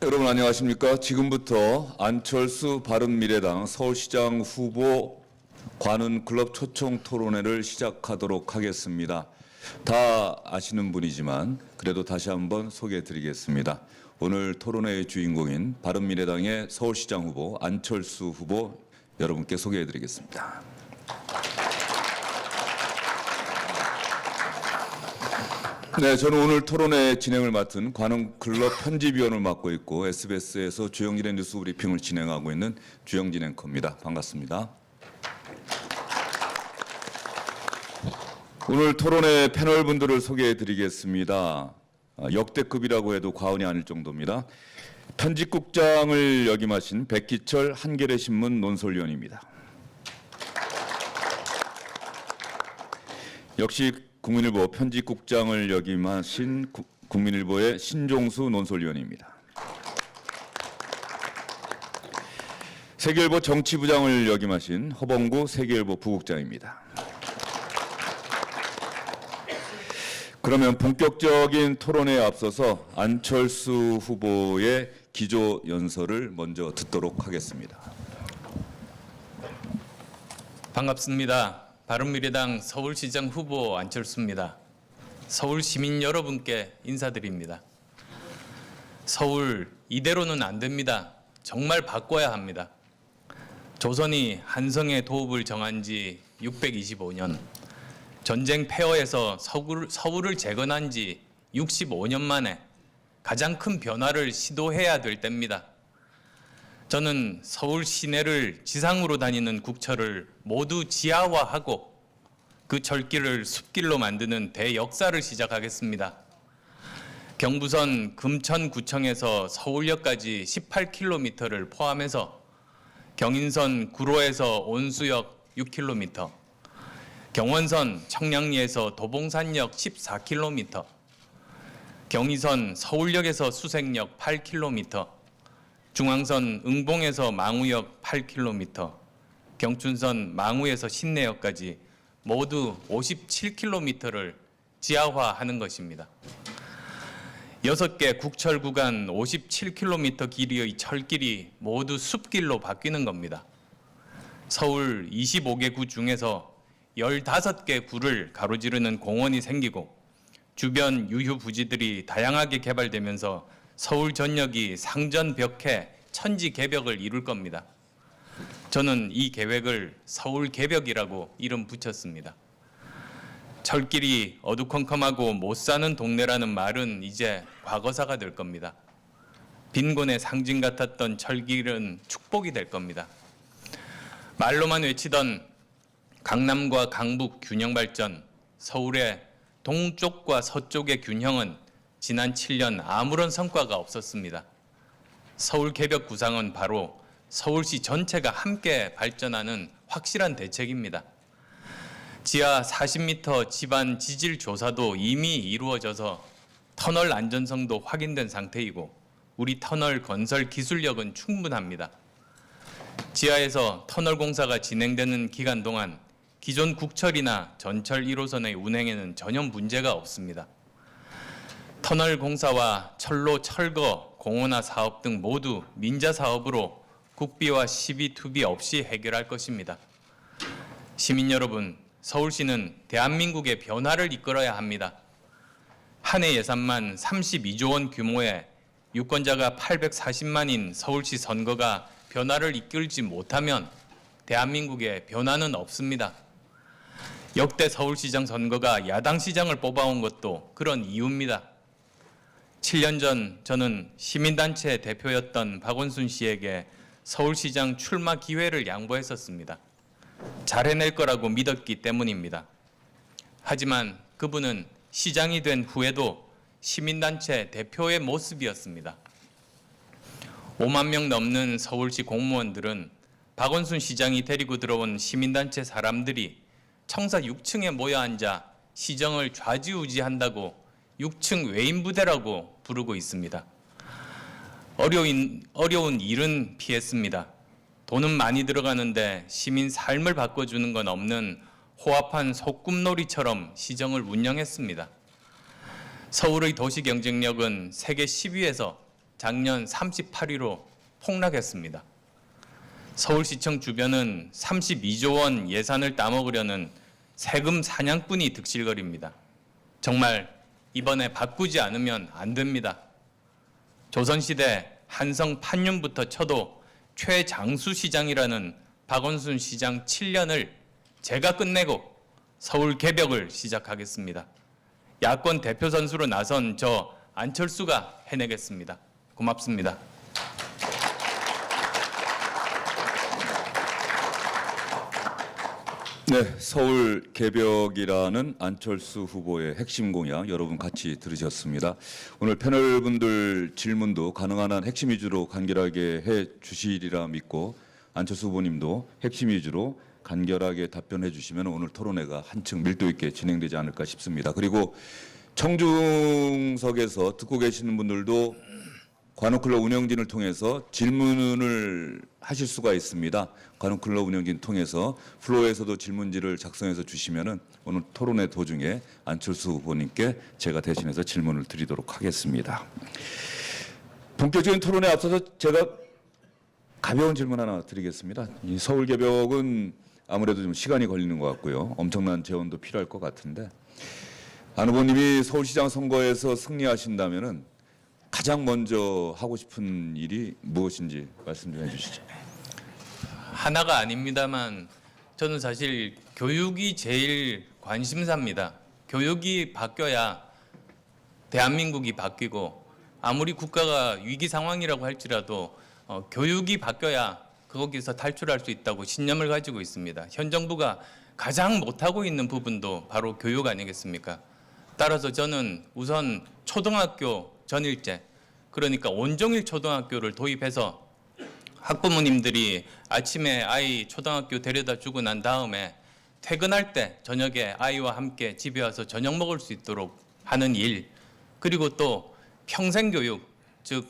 여러분 안녕하십니까? 지금부터 안철수 바른미래당 서울시장 후보 관훈클럽 초청 토론회를 시작하도록 하겠습니다. 다 아시는 분이지만 그래도 다시 한번 소개해 드리겠습니다. 오늘 토론회의 주인공인 바른미래당의 서울시장 후보 안철수 후보 여러분께 소개해 드리겠습니다. 네, 저는 오늘 토론회 진행을 맡은 관훈클럽 편집위원을 맡고 있고 SBS에서 주영진의 뉴스 브리핑을 진행하고 있는 주영진 앵커입니다. 반갑습니다. 오늘 토론회 패널 분들을 소개해 드리겠습니다. 역대급이라고 해도 과언이 아닐 정도입니다. 편집국장을 역임하신 백기철 한겨레신문 논설위원입니다. 역시 국민일보 편집국장을 역임하신 국민일보의 신종수 논설위원입니다. 세계일보 정치부장을 역임하신 허범구 세계일보 부국장입니다. 그러면 본격적인 토론회에 앞서서 안철수 후보의 기조 연설을 먼저 듣도록 하겠습니다. 반갑습니다. 바른미래당 서울시장 후보 안철수입니다. 서울 시민 여러분께 인사드립니다. 서울 이대로는 안 됩니다. 정말 바꿔야 합니다. 조선이 한성의 도읍을 정한 지 625년, 전쟁 폐허에서 서울을 재건한 지 65년 만에 가장 큰 변화를 시도해야 될 때입니다. 저는 서울 시내를 지상으로 다니는 국철을 모두 지하화하고 그 철길을 숲길로 만드는 대역사를 시작하겠습니다. 경부선 금천구청에서 서울역까지 18km를 포함해서 경인선 구로에서 온수역 6km, 경원선 청량리에서 도봉산역 14km, 경의선 서울역에서 수색역 8km, 중앙선 응봉에서 망우역 8km, 경춘선 망우에서 신내역까지 모두 57km를 지하화하는 것입니다. 6개 국철 구간 57km 길이의 철길이 모두 숲길로 바뀌는 겁니다. 서울 25개 구 중에서 15개 구를 가로지르는 공원이 생기고 주변 유휴 부지들이 다양하게 개발되면서 서울 전역이 상전벽해 천지개벽을 이룰 겁니다. 저는 이 계획을 서울개벽이라고 이름 붙였습니다. 철길이 어두컴컴하고 못 사는 동네라는 말은 이제 과거사가 될 겁니다. 빈곤의 상징 같았던 철길은 축복이 될 겁니다. 말로만 외치던 강남과 강북 균형 발전, 서울의 동쪽과 서쪽의 균형은 지난 7년 아무런 성과가 없었습니다. 서울 개벽 구상은 바로 서울시 전체가 함께 발전하는 확실한 대책입니다. 지하 40m 집안 지질 조사도 이미 이루어져서 터널 안전성도 확인된 상태이고 우리 터널 건설 기술력은 충분합니다. 지하에서 터널 공사가 진행되는 기간 동안 기존 국철이나 전철 1호선의 운행에는 전혀 문제가 없습니다. 터널 공사와 철로 철거, 공원화 사업 등 모두 민자 사업으로 국비와 시비, 투비 없이 해결할 것입니다. 시민 여러분, 서울시는 대한민국의 변화를 이끌어야 합니다. 한 해 예산만 32조 원 규모의 유권자가 840만인 서울시 선거가 변화를 이끌지 못하면 대한민국에 변화는 없습니다. 역대 서울시장 선거가 야당 시장을 뽑아온 것도 그런 이유입니다. 7년 전 저는 시민단체 대표였던 박원순 씨에게 서울시장 출마 기회를 양보했었습니다. 잘 해낼 거라고 믿었기 때문입니다. 하지만 그분은 시장이 된 후에도 시민단체 대표의 모습이었습니다. 5만 명 넘는 서울시 공무원들은 박원순 시장이 데리고 들어온 시민단체 사람들이 청사 6층에 모여 앉아 시정을 좌지우지한다고 6층 외인부대라고 부르고 있습니다. 어려운 일은 피했습니다. 돈은 많이 들어가는데 시민 삶을 바꿔주는 건 없는 호합한 소꿉놀이처럼 시정을 운영했습니다. 서울의 도시 경쟁력은 세계 10위에서 작년 38위로 폭락했습니다. 서울시청 주변은 32조 원 예산을 따먹으려는 세금 사냥꾼이 득실거립니다. 정말 이번에 바꾸지 않으면 안 됩니다. 조선시대 한성 판윤부터 쳐도 최장수 시장이라는 박원순 시장 7년을 제가 끝내고 서울 개벽을 시작하겠습니다. 야권 대표 선수로 나선 저 안철수가 해내겠습니다. 고맙습니다. 네, 서울 개벽이라는 안철수 후보의 핵심 공약 여러분 같이 들으셨습니다. 오늘 패널분들 질문도 가능한 한 핵심 위주로 간결하게 해 주시리라 믿고 안철수 후보님도 핵심 위주로 간결하게 답변해 주시면 오늘 토론회가 한층 밀도 있게 진행되지 않을까 싶습니다. 그리고 청중석에서 듣고 계시는 분들도 관훈클럽 운영진을 통해서 질문을 하실 수가 있습니다. 관훈클럽 운영진 통해서 플로어에서도 질문지를 작성해서 주시면은 오늘 토론회 도중에 안철수 후보님께 제가 대신해서 질문을 드리도록 하겠습니다. 본격적인 토론에 앞서서 제가 가벼운 질문 하나 드리겠습니다. 이 서울 개벽은 아무래도 좀 시간이 걸리는 것 같고요. 엄청난 재원도 필요할 것 같은데 안 후보님이 서울시장 선거에서 승리하신다면은 가장 먼저 하고 싶은 일이 무엇인지 말씀 좀 해주시죠. 하나가 아닙니다만 저는 사실 교육이 제일 관심사입니다. 교육이 바뀌어야 대한민국이 바뀌고 아무리 국가가 위기 상황이라고 할지라도 교육이 바뀌어야 거기서 탈출할 수 있다고 신념을 가지고 있습니다. 현 정부가 가장 못하고 있는 부분도 바로 교육 아니겠습니까? 따라서 저는 우선 초등학교 전일제, 그러니까 온종일 초등학교를 도입해서 학부모님들이 아침에 아이 초등학교 데려다 주고 난 다음에 퇴근할 때 저녁에 아이와 함께 집에 와서 저녁 먹을 수 있도록 하는 일, 그리고 또 평생교육, 즉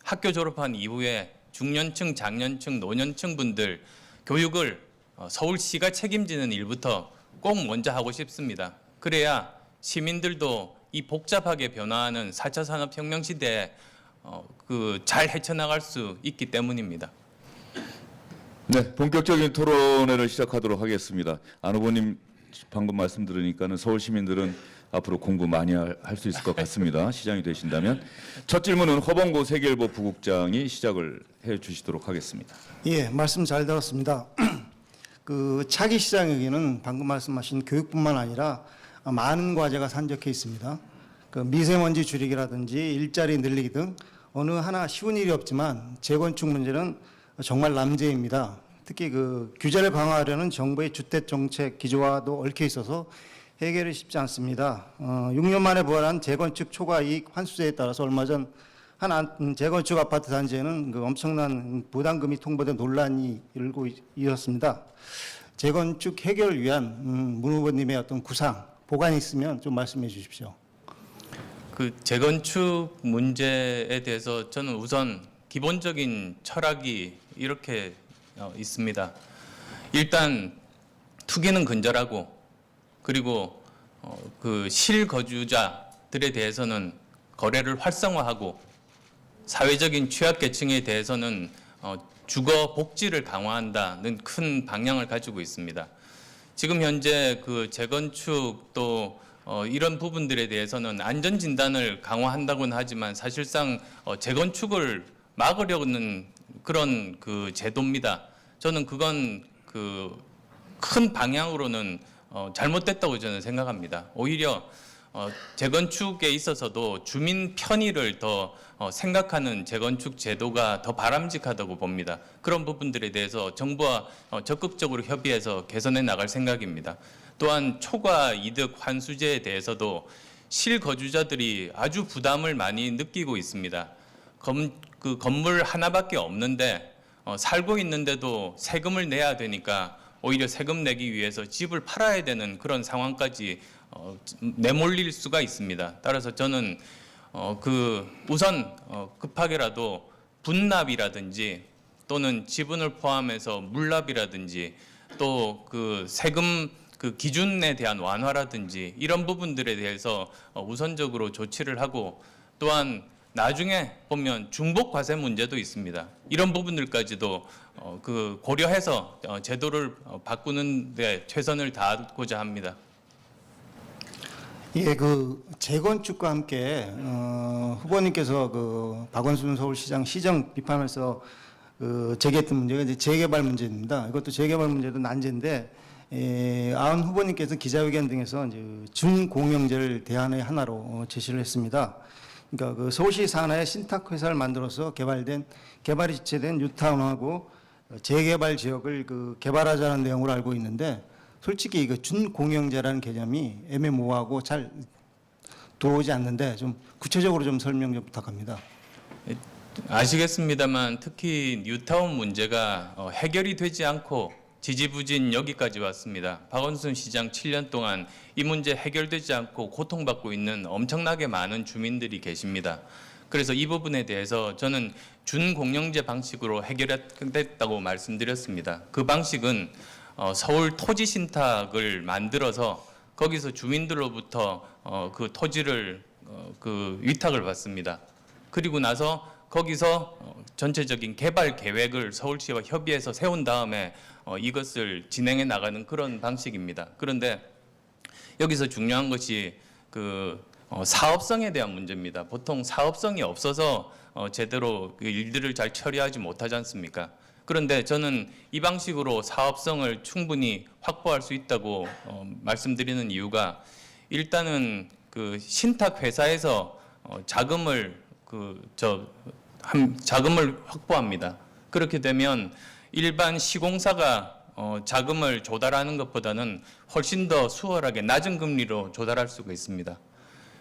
학교 졸업한 이후에 중년층, 장년층, 노년층 분들 교육을 서울시가 책임지는 일부터 꼭 먼저 하고 싶습니다. 그래야 시민들도 이 복잡하게 변화하는 4차 산업혁명 시대에 잘 헤쳐나갈 수 있기 때문입니다. 네, 본격적인 토론회를 시작하도록 하겠습니다. 안 후보님 방금 말씀 들으니까는 서울 시민들은 앞으로 공부 많이 할 수 있을 것 같습니다. 시장이 되신다면 첫 질문은 허범고 세계일보 부국장이 시작을 해주시도록 하겠습니다. 예, 말씀 잘 들었습니다. 그 차기 시장에게는 방금 말씀하신 교육뿐만 아니라 많은 과제가 산적해 있습니다. 그 미세먼지 줄이기라든지 일자리 늘리기 등 어느 하나 쉬운 일이 없지만 재건축 문제는 정말 난제입니다. 특히 그 규제를 강화하려는 정부의 주택 정책 기조와도 얽혀 있어서 해결이 쉽지 않습니다. 6년 만에 부활한 재건축 초과 이익 환수제에 따라서 얼마 전 한 재건축 아파트 단지에는 그 엄청난 부담금이 통보된 논란이 일고 있었습니다. 재건축 해결을 위한 문 후보님의 어떤 구상, 보관이 있으면 좀 말씀해 주십시오. 그 재건축 문제에 대해서 저는 우선 기본적인 철학이 이렇게 있습니다. 일단 투기는 근절하고, 그리고 그 실거주자들에 대해서는 거래를 활성화하고, 사회적인 취약계층에 대해서는 주거 복지를 강화한다는 큰 방향을 가지고 있습니다. 지금 현재 그 재건축 또 이런 부분들에 대해서는 안전 진단을 강화한다고는 하지만 사실상 재건축을 막으려는 그런 그 제도입니다. 저는 그건 그 큰 방향으로는 잘못됐다고 저는 생각합니다. 오히려 재건축에 있어서도 주민 편의를 더 생각하는 재건축 제도가 더 바람직하다고 봅니다. 그런 부분들에 대해서 정부와 적극적으로 협의해서 개선해 나갈 생각입니다. 또한 초과 이득 환수제에 대해서도 실거주자들이 아주 부담을 많이 느끼고 있습니다. 그 건물 하나밖에 없는데 살고 있는데도 세금을 내야 되니까 오히려 세금 내기 위해서 집을 팔아야 되는 그런 상황까지 내몰릴 수가 있습니다. 따라서 저는 우선 급하게라도 분납이라든지 또는 지분을 포함해서 물납이라든지 또 그 세금 그 기준에 대한 완화라든지 이런 부분들에 대해서 우선적으로 조치를 하고, 또한 나중에 보면 중복 과세 문제도 있습니다. 이런 부분들까지도 그 고려해서 제도를 바꾸는 데 최선을 다하고자 합니다. 예, 그 재건축과 함께 후보님께서 그 박원순 서울시장 시정 비판에서 그 제기했던 문제가 이제 재개발 문제입니다. 이것도 재개발 문제도 난제인데 아흔 후보님께서 기자회견 등에서 이제 준공영제를 대안의 하나로 제시를 했습니다. 그러니까 그 서울시 산하의 신탁 회사를 만들어서 개발이 지체된 뉴타운하고 재개발 지역을 그 개발하자는 내용으로 알고 있는데 솔직히 그 준공영제라는 개념이 애매모호하고 잘 들어오지 않는데 좀 구체적으로 좀 설명 좀 부탁합니다. 아시겠습니다만 특히 뉴타운 문제가 해결이 되지 않고 지지부진 여기까지 왔습니다. 박원순 시장 7년 동안 이 문제 해결되지 않고 고통받고 있는 엄청나게 많은 주민들이 계십니다. 그래서 이 부분에 대해서 저는 준공영제 방식으로 해결됐다고 말씀드렸습니다. 그 방식은 서울 토지 신탁을 만들어서 거기서 주민들로부터 그 토지를 그 위탁을 받습니다. 그리고 나서 거기서 전체적인 개발 계획을 서울시와 협의해서 세운 다음에 이것을 진행해 나가는 그런 방식입니다. 그런데 여기서 중요한 것이 그 사업성에 대한 문제입니다. 보통 사업성이 없어서 제대로 그 일들을 잘 처리하지 못하지 않습니까? 그런데 저는 이 방식으로 사업성을 충분히 확보할 수 있다고 말씀드리는 이유가 일단은 그 신탁 회사에서 자금을 자금을 확보합니다. 그렇게 되면 일반 시공사가 자금을 조달하는 것보다는 훨씬 더 수월하게 낮은 금리로 조달할 수가 있습니다.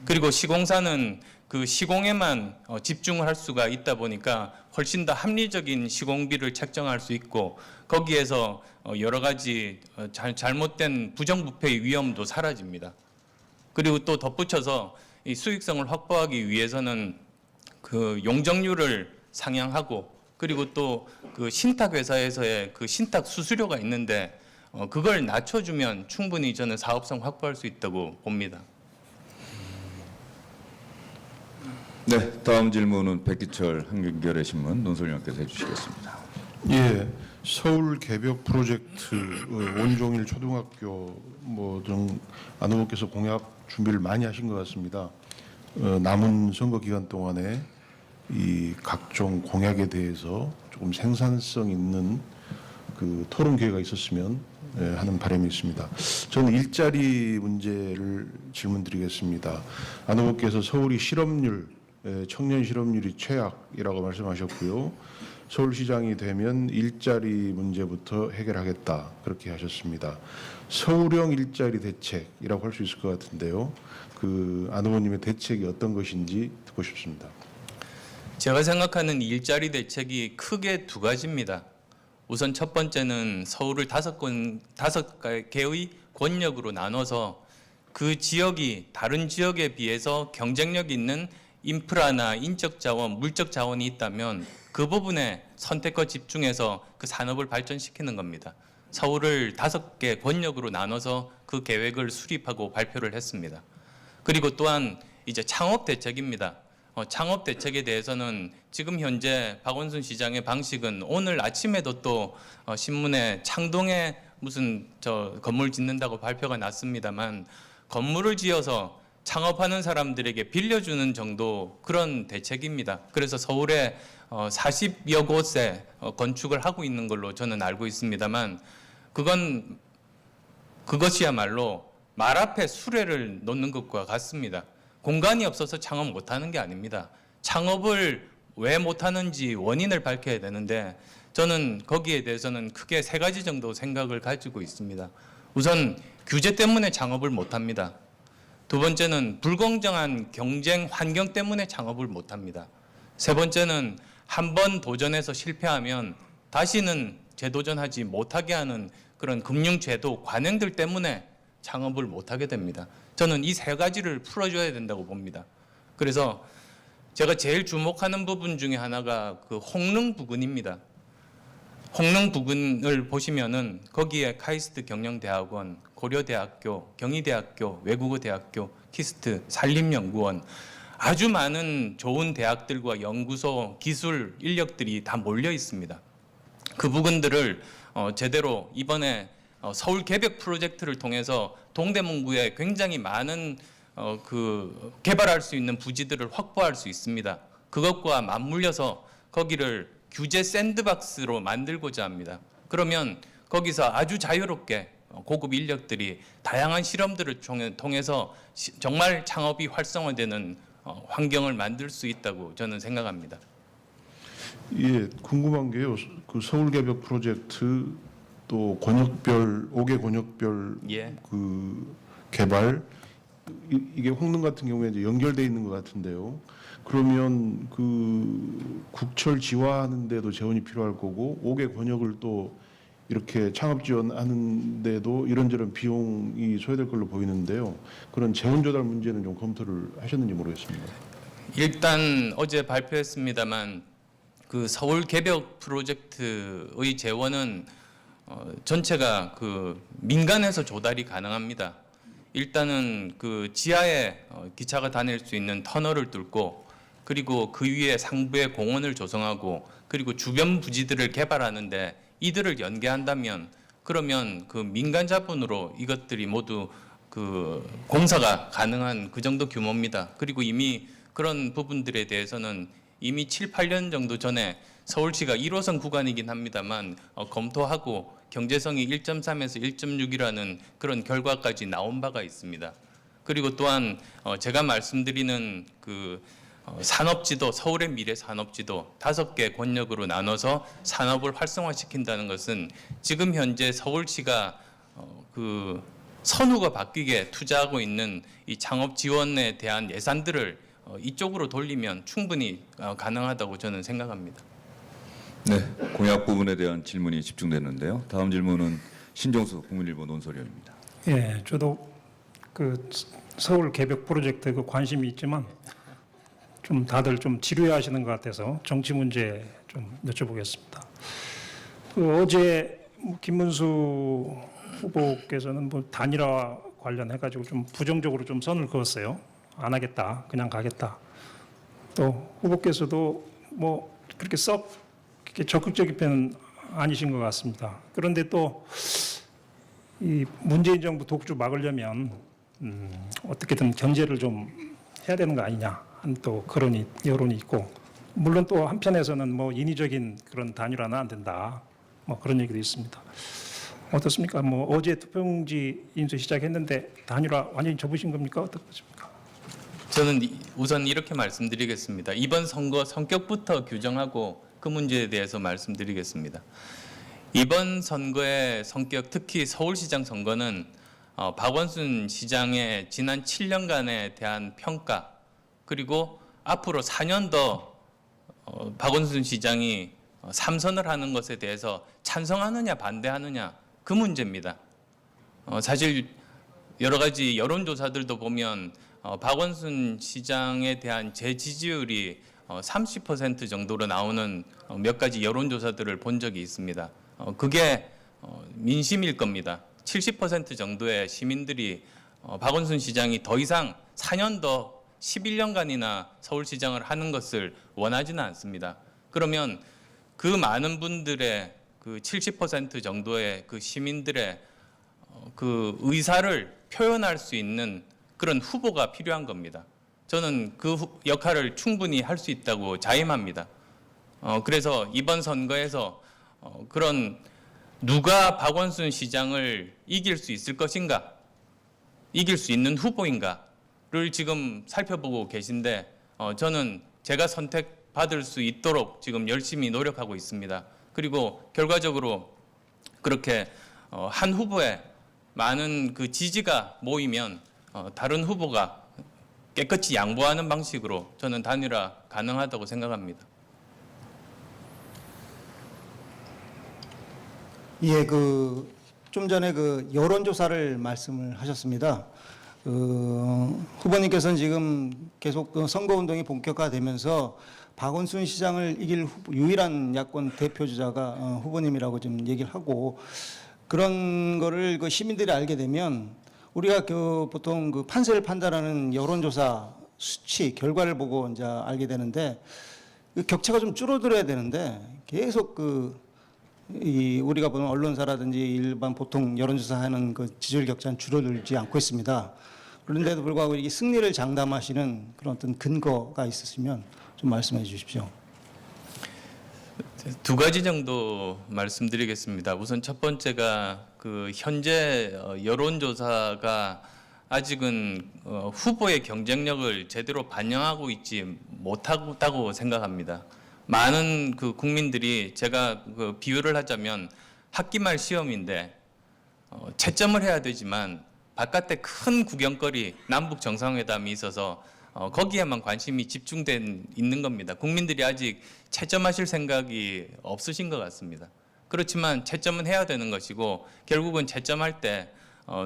그리고 시공사는 그 시공에만 집중을 할 수가 있다 보니까 훨씬 더 합리적인 시공비를 책정할 수 있고 거기에서 여러 가지 잘못된 부정부패의 위험도 사라집니다. 그리고 또 덧붙여서 이 수익성을 확보하기 위해서는 그 용적률을 상향하고 그리고 또 그 신탁 회사에서의 그 신탁 수수료가 있는데 그걸 낮춰주면 충분히 저는 사업성 확보할 수 있다고 봅니다. 네, 다음 질문은 백기철 한겨레 신문 논설위원께서 해주시겠습니다. 예, 서울 개벽 프로젝트 온종일 초등학교 등 안 후보께서 공약 준비를 많이 하신 것 같습니다. 남은 선거 기간 동안에 이 각종 공약에 대해서 조금 생산성 있는 그 토론 기회가 있었으면 하는 바람이 있습니다. 저는 일자리 문제를 질문드리겠습니다. 안 후보께서 서울이 실업률, 청년 실업률이 최악이라고 말씀하셨고요. 서울시장이 되면 일자리 문제부터 해결하겠다 그렇게 하셨습니다. 서울형 일자리 대책이라고 할 수 있을 것 같은데요. 그 안 후보님의 대책이 어떤 것인지 듣고 싶습니다. 제가 생각하는 일자리 대책이 크게 두 가지입니다. 우선 첫 번째는 서울을 다섯 개의 권역으로 나눠서 그 지역이 다른 지역에 비해서 경쟁력 있는 인프라나 인적 자원, 물적 자원이 있다면 그 부분에 선택과 집중해서 그 산업을 발전시키는 겁니다. 서울을 5개 권역으로 나눠서 그 계획을 수립하고 발표를 했습니다. 그리고 또한 이제 창업 대책입니다. 창업 대책에 대해서는 지금 현재 박원순 시장의 방식은 오늘 아침에도 또 신문에 창동에 무슨 건물 짓는다고 발표가 났습니다만 건물을 지어서 창업하는 사람들에게 빌려주는 정도 그런 대책입니다. 그래서 서울에 40여 곳에 건축을 하고 있는 걸로 저는 알고 있습니다만 그것이야말로 말 앞에 수레를 놓는 것과 같습니다. 공간이 없어서 창업 못하는 게 아닙니다. 창업을 왜 못하는지 원인을 밝혀야 되는데 저는 거기에 대해서는 크게 3가지 정도 생각을 가지고 있습니다. 우선 규제 때문에 창업을 못합니다. 두 번째는 불공정한 경쟁 환경 때문에 창업을 못합니다. 세 번째는 한 번 도전해서 실패하면 다시는 재도전하지 못하게 하는 그런 금융제도 관행들 때문에 창업을 못하게 됩니다. 저는 이 3가지를 풀어줘야 된다고 봅니다. 그래서 제가 제일 주목하는 부분 중에 하나가 그 홍릉 부근입니다. 홍릉 부근을 보시면은 거기에 카이스트 경영대학원, 고려대학교, 경희대학교, 외국어대학교, 키스트, 산림연구원 아주 많은 좋은 대학들과 연구소, 기술 인력들이 다 몰려 있습니다. 그 부분들을 제대로 이번에 서울 개벽 프로젝트를 통해서 동대문구에 굉장히 많은 그 개발할 수 있는 부지들을 확보할 수 있습니다. 그것과 맞물려서 거기를 규제 샌드박스로 만들고자 합니다. 그러면 거기서 아주 자유롭게 고급 인력들이 다양한 실험들을 통해서 정말 창업이 활성화되는 환경을 만들 수 있다고 저는 생각합니다. 예, 궁금한 게요. 그 서울 개벽 프로젝트 또 권역별 5개 권역별 예. 그 개발 이게 홍릉 같은 경우에 이제 연결돼 있는 것 같은데요. 그러면 그 국철 지화하는데도 재원이 필요할 거고 5개 권역을 또 이렇게 창업 지원하는데도 이런저런 비용이 소요될 걸로 보이는데요. 그런 재원 조달 문제는 좀 검토를 하셨는지 모르겠습니다. 일단 어제 발표했습니다만 그 서울 개벽 프로젝트의 재원은 전체가 그 민간에서 조달이 가능합니다. 일단은 그 지하에 기차가 다닐 수 있는 터널을 뚫고 그리고 그 위에 상부에 공원을 조성하고 그리고 주변 부지들을 개발하는데 이들을 연계한다면 그러면 그 민간 자본으로 이것들이 모두 그 공사가 가능한 그 정도 규모입니다. 그리고 이미 그런 부분들에 대해서는 이미 7, 8년 정도 전에 서울시가 1호선 구간이긴 합니다만 검토하고 경제성이 1.3에서 1.6이라는 그런 결과까지 나온 바가 있습니다. 그리고 또한 제가 말씀드리는 그 산업지도, 서울의 미래 산업지도 5개 권역으로 나눠서 산업을 활성화시킨다는 것은 지금 현재 서울시가 그 선후가 바뀌게 투자하고 있는 이 창업 지원에 대한 예산들을 이쪽으로 돌리면 충분히 가능하다고 저는 생각합니다. 네, 공약 부분에 대한 질문이 집중됐는데요. 다음 질문은 신정수 국민일보 논설위원입니다. 예, 저도 그 서울 개벽 프로젝트에 그 관심이 있지만 좀 다들 좀 지루해하시는 것 같아서 정치 문제 좀 여쭤보겠습니다. 그 어제 김문수 후보께서는 뭐 단일화 관련해가지고 좀 부정적으로 좀 선을 그었어요. 안 하겠다, 그냥 가겠다. 또 후보께서도 뭐 그렇게 썩 이렇게 적극적인 편은 아니신 것 같습니다. 그런데 또 이 문재인 정부 독주 막으려면 어떻게든 견제를 좀 해야 되는 거 아니냐 한 또 그런 여론이 있고, 물론 또 한편에서는 뭐 인위적인 그런 단일화는 안 된다, 뭐 그런 얘기도 있습니다. 어떻습니까? 뭐 어제 투표용지 인수 시작했는데 단일화 완전히 접으신 겁니까? 어떻습니까? 저는 우선 이렇게 말씀드리겠습니다. 이번 선거 성격부터 규정하고 그 문제에 대해서 말씀드리겠습니다. 이번 선거의 성격, 특히 서울시장 선거는 박원순 시장의 지난 7년간에 대한 평가, 그리고 앞으로 4년 더 박원순 시장이 3선을 하는 것에 대해서 찬성하느냐 반대하느냐 그 문제입니다. 사실 여러 가지 여론조사들도 보면 박원순 시장에 대한 재지지율이 30% 정도로 나오는 몇 가지 여론조사들을 본 적이 있습니다. 그게 민심일 겁니다. 70% 정도의 시민들이 박원순 시장이 더 이상 4년 더 11년간이나 서울시장을 하는 것을 원하지는 않습니다. 그러면 그 많은 분들의 그 70% 정도의 그 시민들의 그 의사를 표현할 수 있는 그런 후보가 필요한 겁니다. 저는 그 역할을 충분히 할 수 있다고 자임합니다. 그래서 이번 선거에서 그런 누가 박원순 시장을 이길 수 있을 것인가, 이길 수 있는 후보인가를 지금 살펴보고 계신데 저는 제가 선택받을 수 있도록 지금 열심히 노력하고 있습니다. 그리고 결과적으로 그렇게 한 후보에 많은 그 지지가 모이면 다른 후보가 깨끗이 양보하는 방식으로 저는 단일화 가능하다고 생각합니다. 예, 그 좀 전에 그 여론조사를 말씀을 하셨습니다. 후보님께서는 지금 계속 그 선거운동이 본격화되면서 박원순 시장을 이길 유일한 야권 대표주자가 후보님이라고 지금 얘기를 하고, 그런 거를 그 시민들이 알게 되면 우리가 그 보통 그 판세를 판단하는 여론조사 수치, 결과를 보고 이제 알게 되는데 그 격차가 좀 줄어들어야 되는데 계속 이 우리가 보는 언론사라든지 일반 보통 여론조사하는 그 지지율 격차는 줄어들지 않고 있습니다. 그런데도 불구하고 이게 승리를 장담하시는 그런 어떤 근거가 있으시면 좀 말씀해 주십시오. 두 가지 정도 말씀드리겠습니다. 우선 첫 번째가 그 현재 여론조사가 아직은 후보의 경쟁력을 제대로 반영하고 있지 못하다고 생각합니다. 많은 그 국민들이 제가 그 비유를 하자면 학기말 시험인데 채점을 해야 되지만 바깥에 큰 구경거리 남북 정상회담이 있어서 거기에만 관심이 집중된 있는 겁니다. 국민들이 아직 채점하실 생각이 없으신 것 같습니다. 그렇지만 채점은 해야 되는 것이고 결국은 채점할 때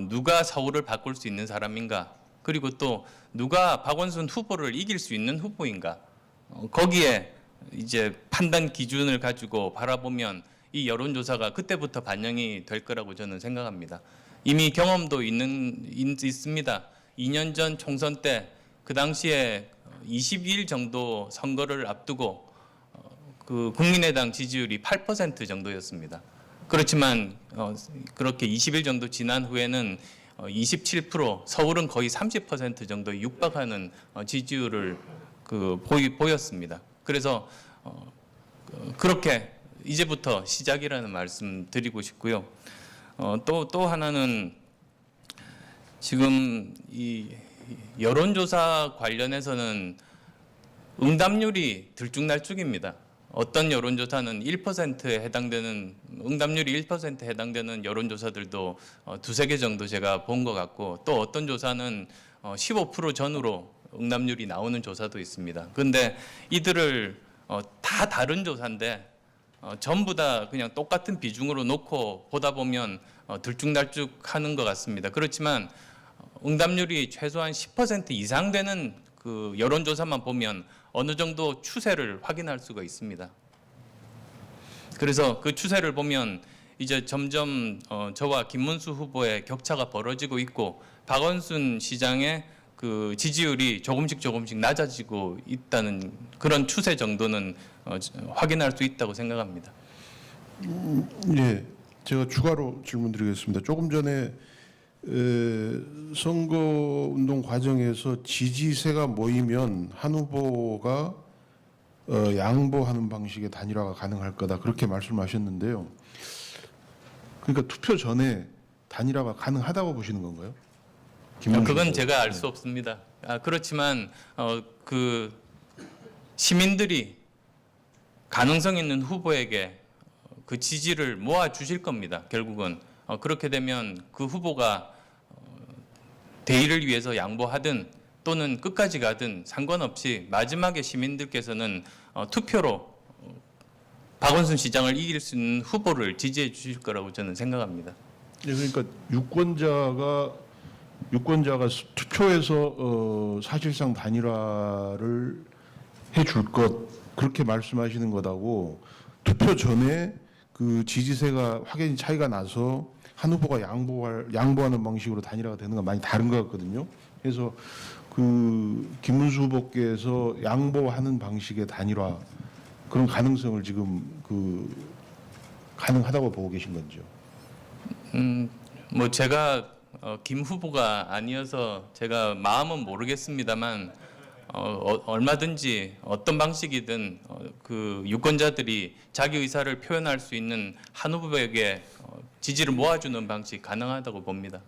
누가 서울을 바꿀 수 있는 사람인가, 그리고 또 누가 박원순 후보를 이길 수 있는 후보인가, 거기에 이제 판단 기준을 가지고 바라보면 이 여론조사가 그때부터 반영이 될 거라고 저는 생각합니다. 이미 경험도 있습니다. 2년 전 총선 때 그 당시에 22일 정도 선거를 앞두고 그 국민의당 지지율이 8% 정도였습니다. 그렇지만 그렇게 20일 정도 지난 후에는 27%, 서울은 거의 30% 정도에 육박하는 지지율을 보였습니다. 그래서 그렇게 이제부터 시작이라는 말씀 드리고 싶고요. 또 하나는 지금 이 여론조사 관련해서는 응답률이 들쭉날쭉입니다. 어떤 여론조사는 1%에 해당되는, 응답률이 1%에 해당되는 여론조사들도 두세 개 정도 제가 본 것 같고, 또 어떤 조사는 15% 전후로 응답률이 나오는 조사도 있습니다. 그런데 이들을 다 다른 조사인데 전부 다 그냥 똑같은 비중으로 놓고 보다 보면 들쭉날쭉하는 것 같습니다. 그렇지만 응답률이 최소한 10% 이상 되는 그 여론조사만 보면 어느 정도 추세를 확인할 수가 있습니다. 그래서 그 추세를 보면 이제 점점 저와 김문수 후보의 격차가 벌어지고 있고 박원순 시장의 그 지지율이 조금씩 낮아지고 있다는 그런 추세 정도는 확인할 수 있다고 생각합니다. 예, 제가 추가로 질문드리겠습니다. 조금 전에 선거운동 과정에서 지지세가 모이면 한 후보가 양보하는 방식의 단일화가 가능할 거다 그렇게 말씀하셨는데요. 그러니까 투표 전에 단일화가 가능하다고 보시는 건가요? 그건 제가 알 수 없습니다. 그렇지만 그 시민들이 가능성 있는 후보에게 그 지지를 모아 주실 겁니다. 결국은 그렇게 되면 그 후보가 대의를 위해서 양보하든 또는 끝까지 가든 상관없이 마지막에 시민들께서는 투표로 박원순 시장을 이길 수 있는 후보를 지지해 주실 거라고 저는 생각합니다. 예, 그러니까 유권자가 투표에서 사실상 단일화를 해줄 것 그렇게 말씀하시는 것하고 투표 전에 그 지지세가 확연히 차이가 나서 한 후보가 양보하는 방식으로 단일화가 되는 건 많이 다른 것 같거든요. 그래서 그 김문수 후보께서 양보하는 방식의 단일화 그런 가능성을 지금 가능하다고 보고 계신 건지요? 뭐 제가 김 후보가 아니어서 제가 마음은 모르겠습니다만 얼마든지 어떤 방식이든 그 유권자들이 자기 의사를 표현할 수 있는 한 후보에게 지지를 모아주는 방식 가능하다고 봅니다.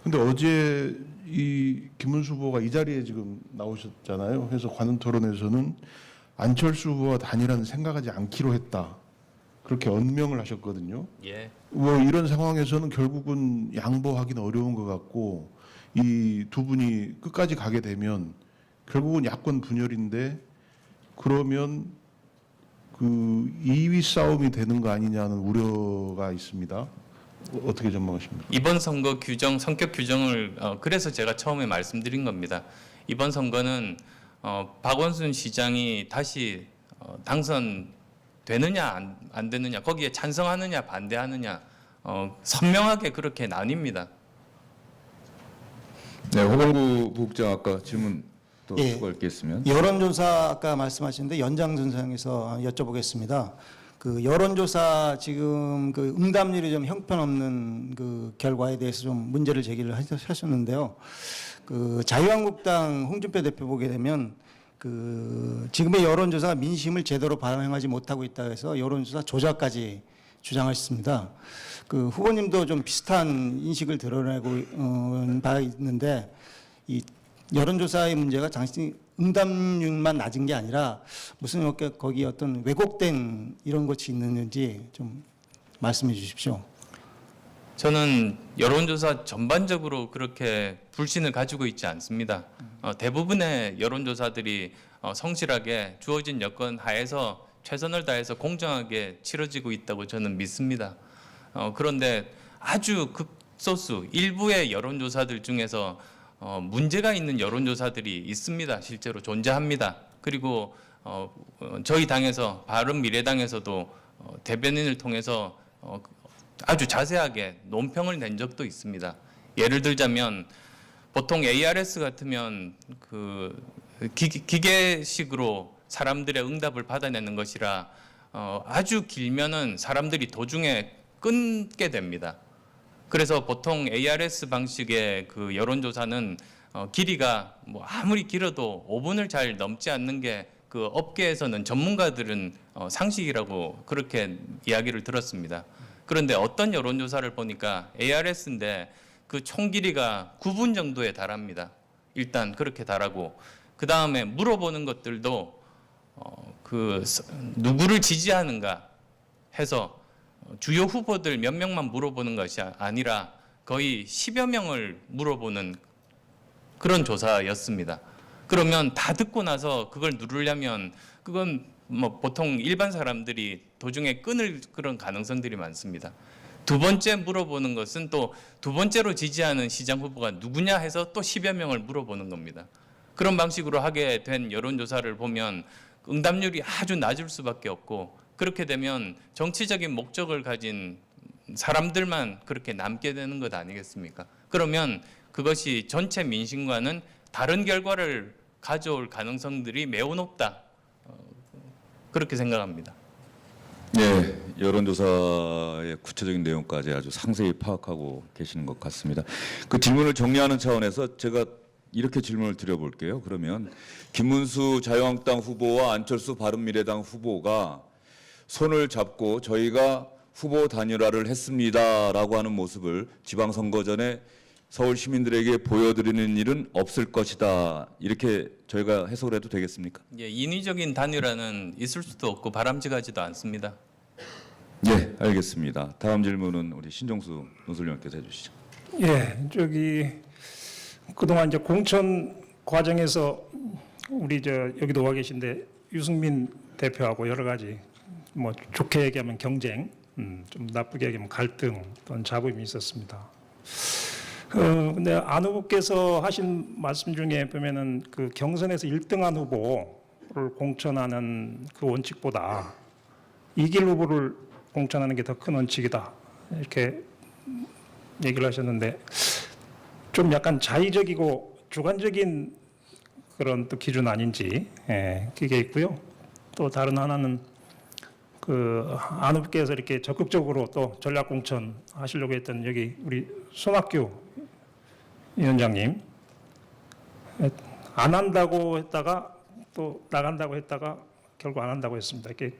근데 어제 이 김문수 후보가 이 자리에 지금 나오셨잖아요. 그래서 관훈 토론에서는 안철수 후보와 단일화는 생각하지 않기로 했다. 그렇게 언명을 하셨거든요. 예. 뭐 이런 상황에서는 결국은 양보하기는 어려운 것 같고 이 두 분이 끝까지 가게 되면 결국은 야권 분열인데 그러면 그 2위 싸움이 되는 거 아니냐는 우려가 있습니다. 어떻게 전망하십니까? 이번 선거 규정, 성격 규정을 그래서 제가 처음에 말씀드린 겁니다. 이번 선거는 박원순 시장이 다시 당선되느냐 안 되느냐, 거기에 찬성하느냐 반대하느냐 선명하게 그렇게 나뉩니다. 네, 홍범구 부국장 아까 질문 또 예. 추가할 게 있으면. 여론조사 아까 말씀하셨는데 연장선상에서 여쭤보겠습니다. 그 여론조사 지금 그 응답률이 좀 형편없는 그 결과에 대해서 좀 문제를 제기를 하셨는데요. 그 자유한국당 홍준표 대표 보게 되면 그 지금의 여론조사가 민심을 제대로 반영하지 못하고 있다 해서 여론조사 조작까지 주장하셨습니다. 그 후보님도 좀 비슷한 인식을 드러내고 바 있는데 이 여론조사의 문제가 당시 응답률만 낮은 게 아니라 무슨 거기 어떤 왜곡된 이런 것이 있는지 좀 말씀해 주십시오. 저는 여론조사 전반적으로 그렇게 불신을 가지고 있지 않습니다. 대부분의 여론조사들이 성실하게 주어진 여건 하에서 최선을 다해서 공정하게 치러지고 있다고 저는 믿습니다. 그런데 아주 극소수 일부의 여론조사들 중에서 문제가 있는 여론조사들이 있습니다. 실제로 존재합니다. 그리고 저희 당에서 바른미래당에서도 대변인을 통해서 아주 자세하게 논평을 낸 적도 있습니다. 예를 들자면 보통 ARS 같으면 그 기계식으로 사람들의 응답을 받아내는 것이라 아주 길면은 사람들이 도중에 끊게 됩니다. 그래서 보통 ARS 방식의 그 여론조사는 길이가 뭐 아무리 길어도 5분을 잘 넘지 않는 게 그 업계에서는 전문가들은 상식이라고 그렇게 이야기를 들었습니다. 그런데 어떤 여론조사를 보니까 ARS인데 그 총 길이가 9분 정도에 달합니다. 일단 그렇게 달하고 그 다음에 물어보는 것들도 그 누구를 지지하는가 해서 주요 후보들 몇 명만 물어보는 것이 아니라 거의 10여 명을 물어보는 그런 조사였습니다. 그러면 다 듣고 나서 그걸 누르려면 그건 뭐 보통 일반 사람들이 도중에 끊을 그런 가능성들이 많습니다. 두 번째 물어보는 것은 또 두 번째로 지지하는 시장 후보가 누구냐 해서 또 10여 명을 물어보는 겁니다. 그런 방식으로 하게 된 여론조사를 보면 응답률이 아주 낮을 수밖에 없고 그렇게 되면 정치적인 목적을 가진 사람들만 그렇게 남게 되는 것 아니겠습니까? 그러면 그것이 전체 민심과는 다른 결과를 가져올 가능성들이 매우 높다. 그렇게 생각합니다. 네, 여론조사의 구체적인 내용까지 아주 상세히 파악하고 계시는 것 같습니다. 그 질문을 정리하는 차원에서 제가 이렇게 질문을 드려볼게요. 그러면 김문수 자유한국당 후보와 안철수 바른미래당 후보가 손을 잡고 저희가 후보 단일화를 했습니다라고 하는 모습을 지방선거 전에 서울 시민들에게 보여드리는 일은 없을 것이다. 이렇게 저희가 해석을 해도 되겠습니까? 예, 인위적인 단일화는 있을 수도 없고 바람직하지도 않습니다. 네, 알겠습니다. 다음 질문은 우리 신종수 논설위원께서 해주시죠. 예, 저기 그동안 이제 공천 과정에서 우리 여기도 와 계신데 유승민 대표하고 여러 가지 뭐 좋게 얘기하면 경쟁, 좀 나쁘게 얘기하면 갈등 또는 잡음이 있었습니다. 근데 안 후보께서 하신 말씀 중에 보면은 그 경선에서 1등한 후보를 공천하는 그 원칙보다 이길 후보를 공천하는 게 더 큰 원칙이다 이렇게 얘기를 하셨는데 좀 약간 자의적이고 주관적인 그런 또 기준 아닌지 그게 있고요. 또 다른 하나는 그 안 후보께서 이렇게 적극적으로 또 전략 공천 하시려고 했던 여기 우리 손학규 위원장님 안 한다고 했다가 또 나간다고 했다가 결국 안 한다고 했습니다. 이렇게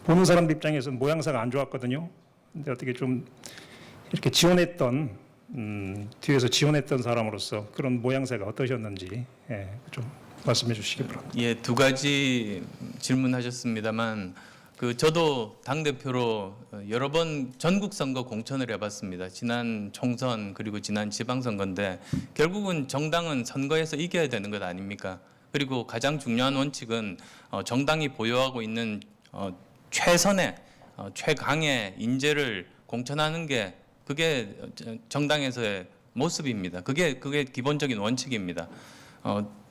보는 사람 입장에서는 모양새가 안 좋았거든요. 근데 어떻게 좀 이렇게 지원했던 뒤에서 지원했던 사람으로서 그런 모양새가 어떠셨는지 좀 말씀해 주시기 바랍니다. 예, 두 가지 질문하셨습니다만 저도 당대표로 여러 번 전국 선거 공천을 해봤습니다. 지난 총선 그리고 지난 지방선거인데 결국은 정당은 선거에서 이겨야 되는 것 아닙니까? 그리고 가장 중요한 원칙은 정당이 보유하고 있는 최선의 최강의 인재를 공천하는 게 그게 정당에서의 모습입니다. 그게 기본적인 원칙입니다.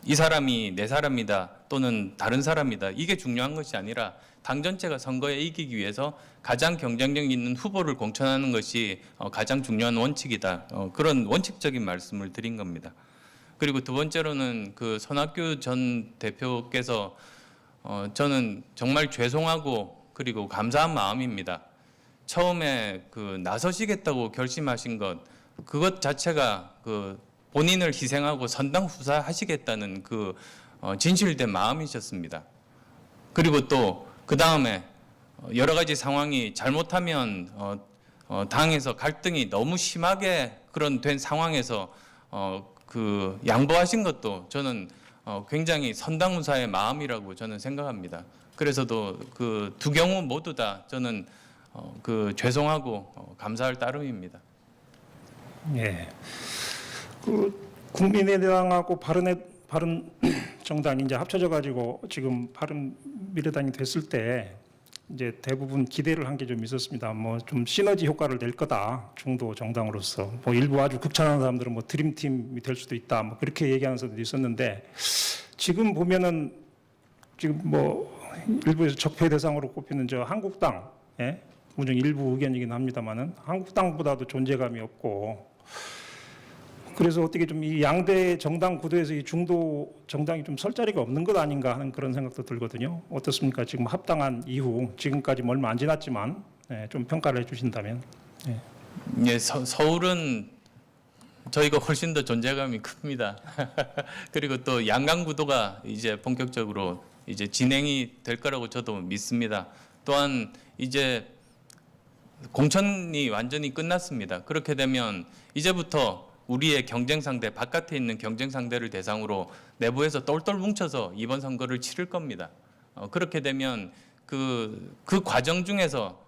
이 사람이 내 사람이다 또는 다른 사람이다 이게 중요한 것이 아니라 당 전체가 선거에 이기기 위해서 가장 경쟁력 있는 후보를 공천하는 것이 가장 중요한 원칙이다. 그런 원칙적인 말씀을 드린 겁니다. 그리고 두 번째로는 그 손학규 전 대표께서 저는 정말 죄송하고 그리고 감사한 마음입니다. 처음에 그 나서시겠다고 결심하신 그것 자체가 그 본인을 희생하고 선당 후사하시겠다는 그 진실된 마음이셨습니다. 그리고 또 그 다음에 여러 가지 상황이 잘못하면 당에서 갈등이 너무 심하게 그런 된 상황에서 그 양보하신 것도 저는 굉장히 선당후사의 마음이라고 저는 생각합니다. 그래서도 그 두 경우 모두 다 저는 그 죄송하고 감사할 따름입니다. 예. 그 국민의당하고 바른 정당이 이제 합쳐져 가지고 지금 바른 미래당이 됐을 때 이제 대부분 기대를 한 게 좀 있었습니다. 뭐 좀 시너지 효과를 낼 거다. 중도 정당으로서. 뭐 일부 아주 극찬하는 사람들은 뭐 드림팀이 될 수도 있다. 뭐 그렇게 얘기하는 사람도 있었는데 지금 보면은 지금 뭐 일부에서 적폐 대상으로 꼽히는 저 한국당, 예? 물론 일부 의견이긴 합니다만은 한국당보다도 존재감이 없고 그래서 어떻게 좀 이 양대 정당 구도에서 이 중도 정당이 좀 설 자리가 없는 것 아닌가 하는 그런 생각도 들거든요. 어떻습니까? 지금 합당한 이후 지금까지 얼마 안 지났지만 좀 평가를 해주신다면. 예, 서울은 저희가 훨씬 더 존재감이 큽니다. 그리고 또 양강 구도가 이제 본격적으로 이제 진행이 될 거라고 저도 믿습니다. 또한 이제 공천이 완전히 끝났습니다. 그렇게 되면 이제부터 우리의 경쟁 상대, 바깥에 있는 경쟁 상대를 대상으로 내부에서 똘똘 뭉쳐서 이번 선거를 치를 겁니다. 그렇게 되면 그 과정 중에서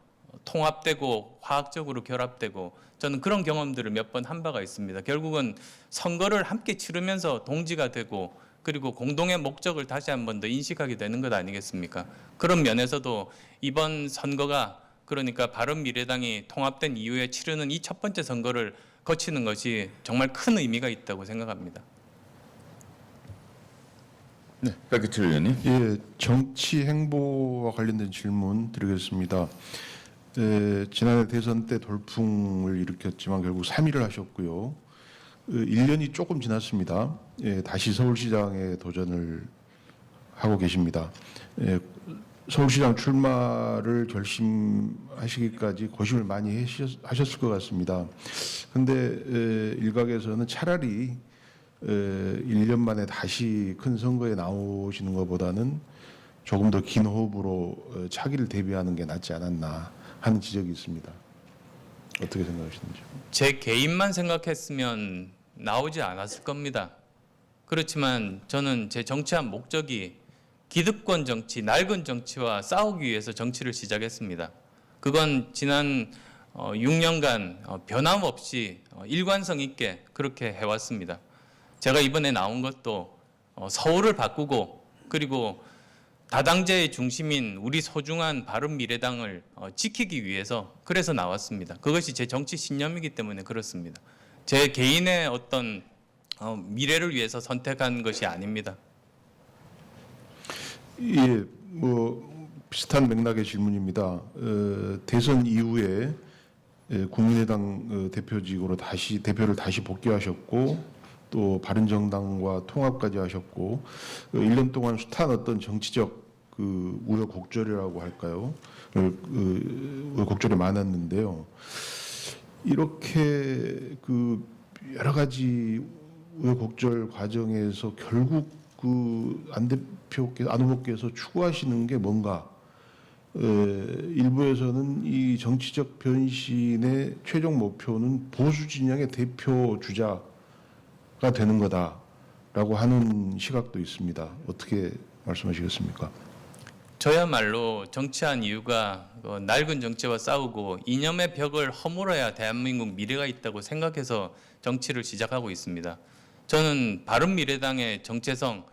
통합되고 화학적으로 결합되고 저는 그런 경험들을 몇 번 한 바가 있습니다. 결국은 선거를 함께 치르면서 동지가 되고 그리고 공동의 목적을 다시 한 번 더 인식하게 되는 것 아니겠습니까? 그런 면에서도 이번 선거가 그러니까 바른미래당이 통합된 이후에 치르는 이 첫 번째 선거를 거치는 것이 정말 큰 의미가 있다고 생각합니다. 네, 박기철 의원님. 예, 정치 행보와 관련된 질문 드리겠습니다. 지난해 대선 때 돌풍을 일으켰지만 결국 3위를 하셨고요. 1년이 조금 지났습니다. 다시 서울시장에 도전을 하고 계십니다. 서울시장 출마를 결심하시기까지 고심을 많이 하셨을 것 같습니다. 그런데 일각에서는 차라리 1년 만에 다시 큰 선거에 나오시는 것보다는 조금 더 긴 호흡으로 차기를 대비하는 게 낫지 않았나 하는 지적이 있습니다. 어떻게 생각하시는지? 제 개인만 생각했으면 나오지 않았을 겁니다. 그렇지만 저는 제 정치한 목적이 기득권 정치, 낡은 정치와 싸우기 위해서 정치를 시작했습니다. 그건 지난 6년간 변함없이 일관성 있게 그렇게 해왔습니다. 제가 이번에 나온 것도 서울을 바꾸고 그리고 다당제의 중심인 우리 소중한 바른미래당을 지키기 위해서 그래서 나왔습니다. 그것이 제 정치 신념이기 때문에 그렇습니다. 제 개인의 어떤 미래를 위해서 선택한 것이 아닙니다. 예, 뭐 비슷한 맥락의 질문입니다. 대선 이후에 국민의당 대표직으로 대표를 다시 복귀하셨고 또 바른정당과 통합까지 하셨고 1년 동안 숱한 어떤 정치적 그 우여곡절이라고 할까요? 우여곡절이 많았는데요. 이렇게 그 여러 가지 우여곡절 과정에서 결국 그 안 후보께서 추구하시는 게 뭔가 일부에서는 이 정치적 변신의 최종 목표는 보수 진영의 대표 주자가 되는 거다라고 하는 시각도 있습니다. 어떻게 말씀하시겠습니까? 저야말로 정치한 이유가 낡은 정치와 싸우고 이념의 벽을 허물어야 대한민국 미래가 있다고 생각해서 정치를 시작하고 있습니다. 저는 바른미래당의 정체성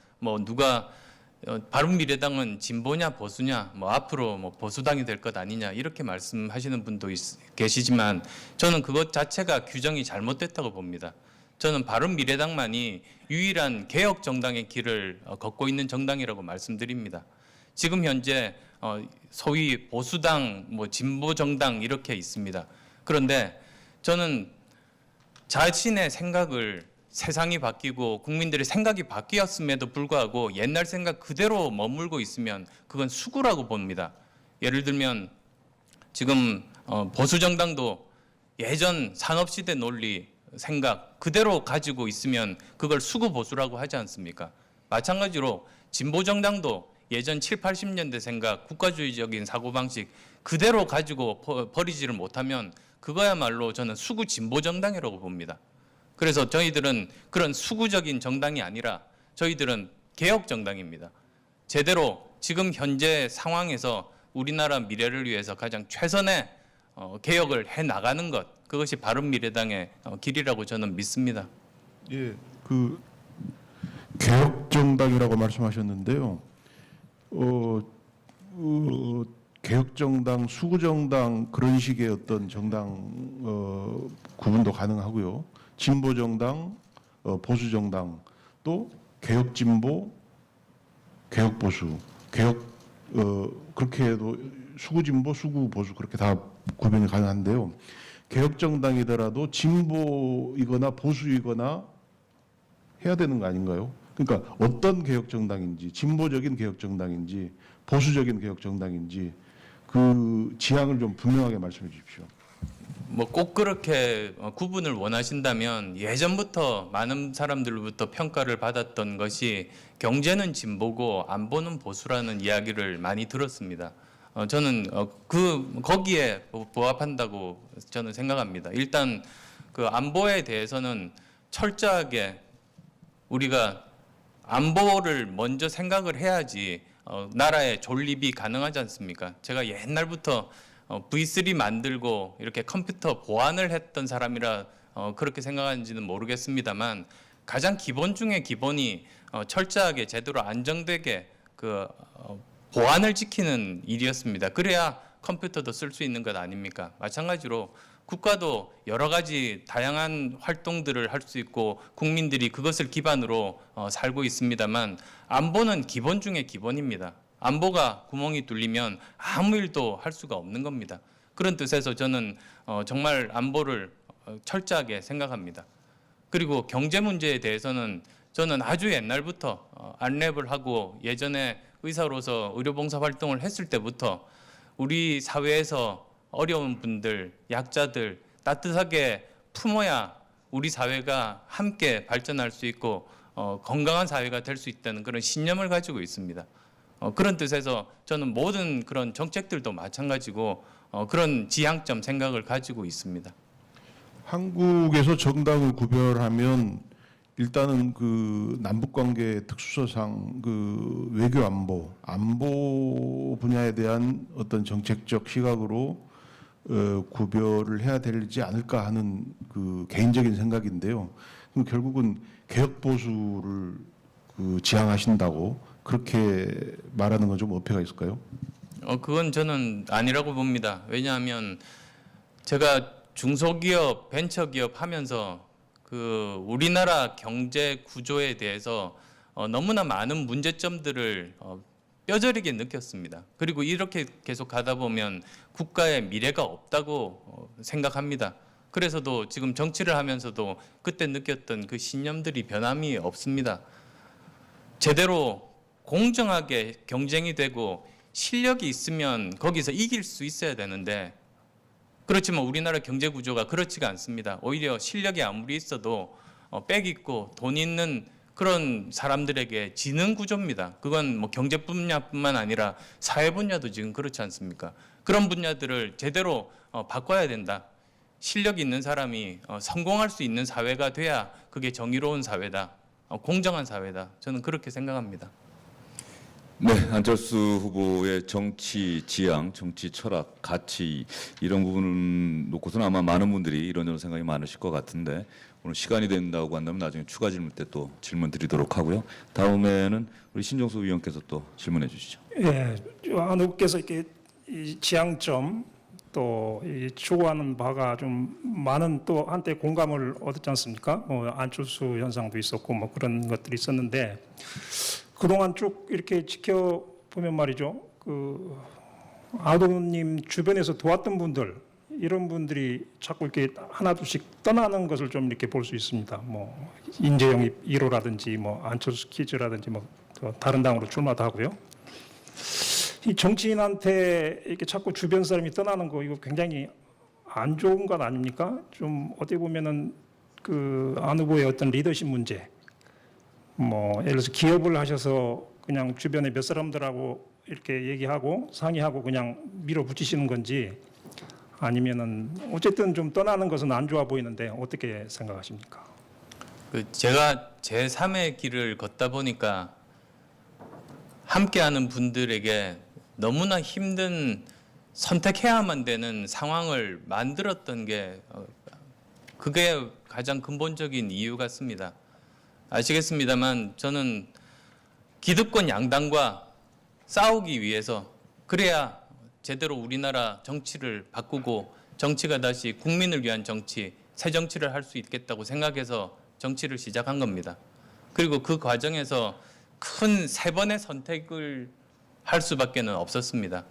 바른미래당은 진보냐 보수냐 앞으로 보수당이 될 것 아니냐 이렇게 말씀하시는 분도 계시지만 저는 그것 자체가 규정이 잘못됐다고 봅니다. 저는 바른미래당만이 유일한 개혁 정당의 길을 걷고 있는 정당이라고 말씀드립니다. 지금 현재 소위 보수당, 진보 정당 이렇게 있습니다. 그런데 저는 자신의 생각을 세상이 바뀌고 국민들의 생각이 바뀌었음에도 불구하고 옛날 생각 그대로 머물고 있으면 그건 수구라고 봅니다. 예를 들면 지금 보수 정당도 예전 산업시대 논리 생각 그대로 가지고 있으면 그걸 수구 보수라고 하지 않습니까? 마찬가지로 진보 정당도 예전 7, 80년대 생각 국가주의적인 사고방식 그대로 가지고 버리지를 못하면 그거야말로 저는 수구 진보 정당이라고 봅니다. 그래서 저희들은 그런 수구적인 정당이 아니라 저희들은 개혁 정당입니다. 제대로 지금 현재 상황에서 우리나라 미래를 위해서 가장 최선의 개혁을 해 나가는 것, 그것이 바른미래당의 길이라고 저는 믿습니다. 예, 그 개혁 정당이라고 말씀하셨는데요. 개혁 정당, 수구 정당 그런 식의 어떤 정당 구분도 가능하고요. 진보 정당, 보수 정당, 또 개혁 진보, 개혁 보수, 개혁 그렇게 해도 수구 진보, 수구 보수 그렇게 다 구분이 가능한데요. 개혁 정당이더라도 진보이거나 보수이거나 해야 되는 거 아닌가요? 그러니까 어떤 개혁 정당인지, 진보적인 개혁 정당인지, 보수적인 개혁 정당인지 그 지향을 좀 분명하게 말씀해 주십시오. 뭐 꼭 그렇게 구분을 원하신다면 예전부터 많은 사람들로부터 평가를 받았던 것이 경제는 진보고 안보는 보수라는 이야기를 많이 들었습니다. 저는 거기에 부합한다고 저는 생각합니다. 일단 그 안보에 대해서는 철저하게 우리가 안보를 먼저 생각을 해야지 나라의 존립이 가능하지 않습니까? 제가 옛날부터 V3 만들고 이렇게 컴퓨터 보안을 했던 사람이라 그렇게 생각하는지는 모르겠습니다만 가장 기본 중에 기본이 철저하게 제대로 안정되게 그 보안을 지키는 일이었습니다. 그래야 컴퓨터도 쓸 수 있는 것 아닙니까? 마찬가지로 국가도 여러 가지 다양한 활동들을 할 수 있고 국민들이 그것을 기반으로 살고 있습니다만 안보는 기본 중에 기본입니다. 안보가 구멍이 뚫리면 아무 일도 할 수가 없는 겁니다. 그런 뜻에서 저는 정말 안보를 철저하게 생각합니다. 그리고 경제 문제에 대해서는 저는 아주 옛날부터 안랩을 하고 예전에 의사로서 의료봉사 활동을 했을 때부터 우리 사회에서 어려운 분들, 약자들 따뜻하게 품어야 우리 사회가 함께 발전할 수 있고 건강한 사회가 될 수 있다는 그런 신념을 가지고 있습니다. 그런 뜻에서 저는 모든 그런 정책들도 마찬가지고 그런 지향점 생각을 가지고 있습니다. 한국에서 정당을 구별하면 일단은 그 남북 관계 특수서상 그 외교 안보 분야에 대한 어떤 정책적 시각으로 구별을 해야 되지 않을까 하는 그 개인적인 생각인데요. 그럼 결국은 개혁 보수를 그 지향하신다고 그렇게 말하는 건 좀 어폐가 있을까요? 그건 저는 아니라고 봅니다. 왜냐하면 제가 중소기업, 벤처기업 하면서 그 우리나라 경제 구조에 대해서 너무나 많은 문제점들을 뼈저리게 느꼈습니다. 그리고 이렇게 계속 가다 보면 국가의 미래가 없다고 생각합니다. 그래서도 지금 정치를 하면서도 그때 느꼈던 그 신념들이 변함이 없습니다. 제대로 공정하게 경쟁이 되고 실력이 있으면 거기서 이길 수 있어야 되는데 그렇지만 우리나라 경제 구조가 그렇지가 않습니다. 오히려 실력이 아무리 있어도 빽 있고 돈 있는 그런 사람들에게 지는 구조입니다. 그건 뭐 경제 분야뿐만 아니라 사회 분야도 지금 그렇지 않습니까? 그런 분야들을 제대로 바꿔야 된다. 실력 있는 사람이 성공할 수 있는 사회가 돼야 그게 정의로운 사회다. 공정한 사회다. 저는 그렇게 생각합니다. 네, 안철수 후보의 정치 지향, 정치 철학, 가치 이런 부분을 놓고서는 아마 많은 분들이 이런저런 생각이 많으실 것 같은데 오늘 시간이 된다고 한다면 나중에 추가 질문 때 또 질문 드리도록 하고요. 다음에는 우리 신정수 위원께서 또 질문해 주시죠. 예, 안 후보께서 이렇게 이 지향점 또 이 추구하는 바가 좀 많은 또 한때 공감을 얻었지 않습니까? 뭐 안철수 현상도 있었고 뭐 그런 것들이 있었는데 그동안 쭉 이렇게 지켜보면 말이죠. 그 아도님 주변에서 도왔던 분들 이런 분들이 자꾸 이렇게 하나둘씩 떠나는 것을 좀 이렇게 볼 수 있습니다. 뭐 인재영입 1호라든지 뭐 안철수 키즈라든지 뭐 또 다른 당으로 출마도 하고요. 이 정치인한테 이렇게 자꾸 주변 사람이 떠나는 거 이거 굉장히 안 좋은 것 아닙니까? 좀 어떻게 보면은 그 안 후보의 어떤 리더십 문제, 뭐 예를 들어서 기업을 하셔서 그냥 주변에 몇 사람들하고 이렇게 얘기하고 상의하고 그냥 밀어붙이시는 건지 아니면은 어쨌든 좀 떠나는 것은 안 좋아 보이는데 어떻게 생각하십니까? 제가 제 3의 길을 걷다 보니까 함께하는 분들에게 너무나 힘든 선택해야만 되는 상황을 만들었던 게 그게 가장 근본적인 이유 같습니다. 아시겠습니다만 저는 기득권 양당과 싸우기 위해서 그래야 제대로 우리나라 정치를 바꾸고 정치가 다시 국민을 위한 정치, 새 정치를 할 수 있겠다고 생각해서 정치를 시작한 겁니다. 그리고 그 과정에서 큰 3번의 선택을 할 수밖에는 없었습니다.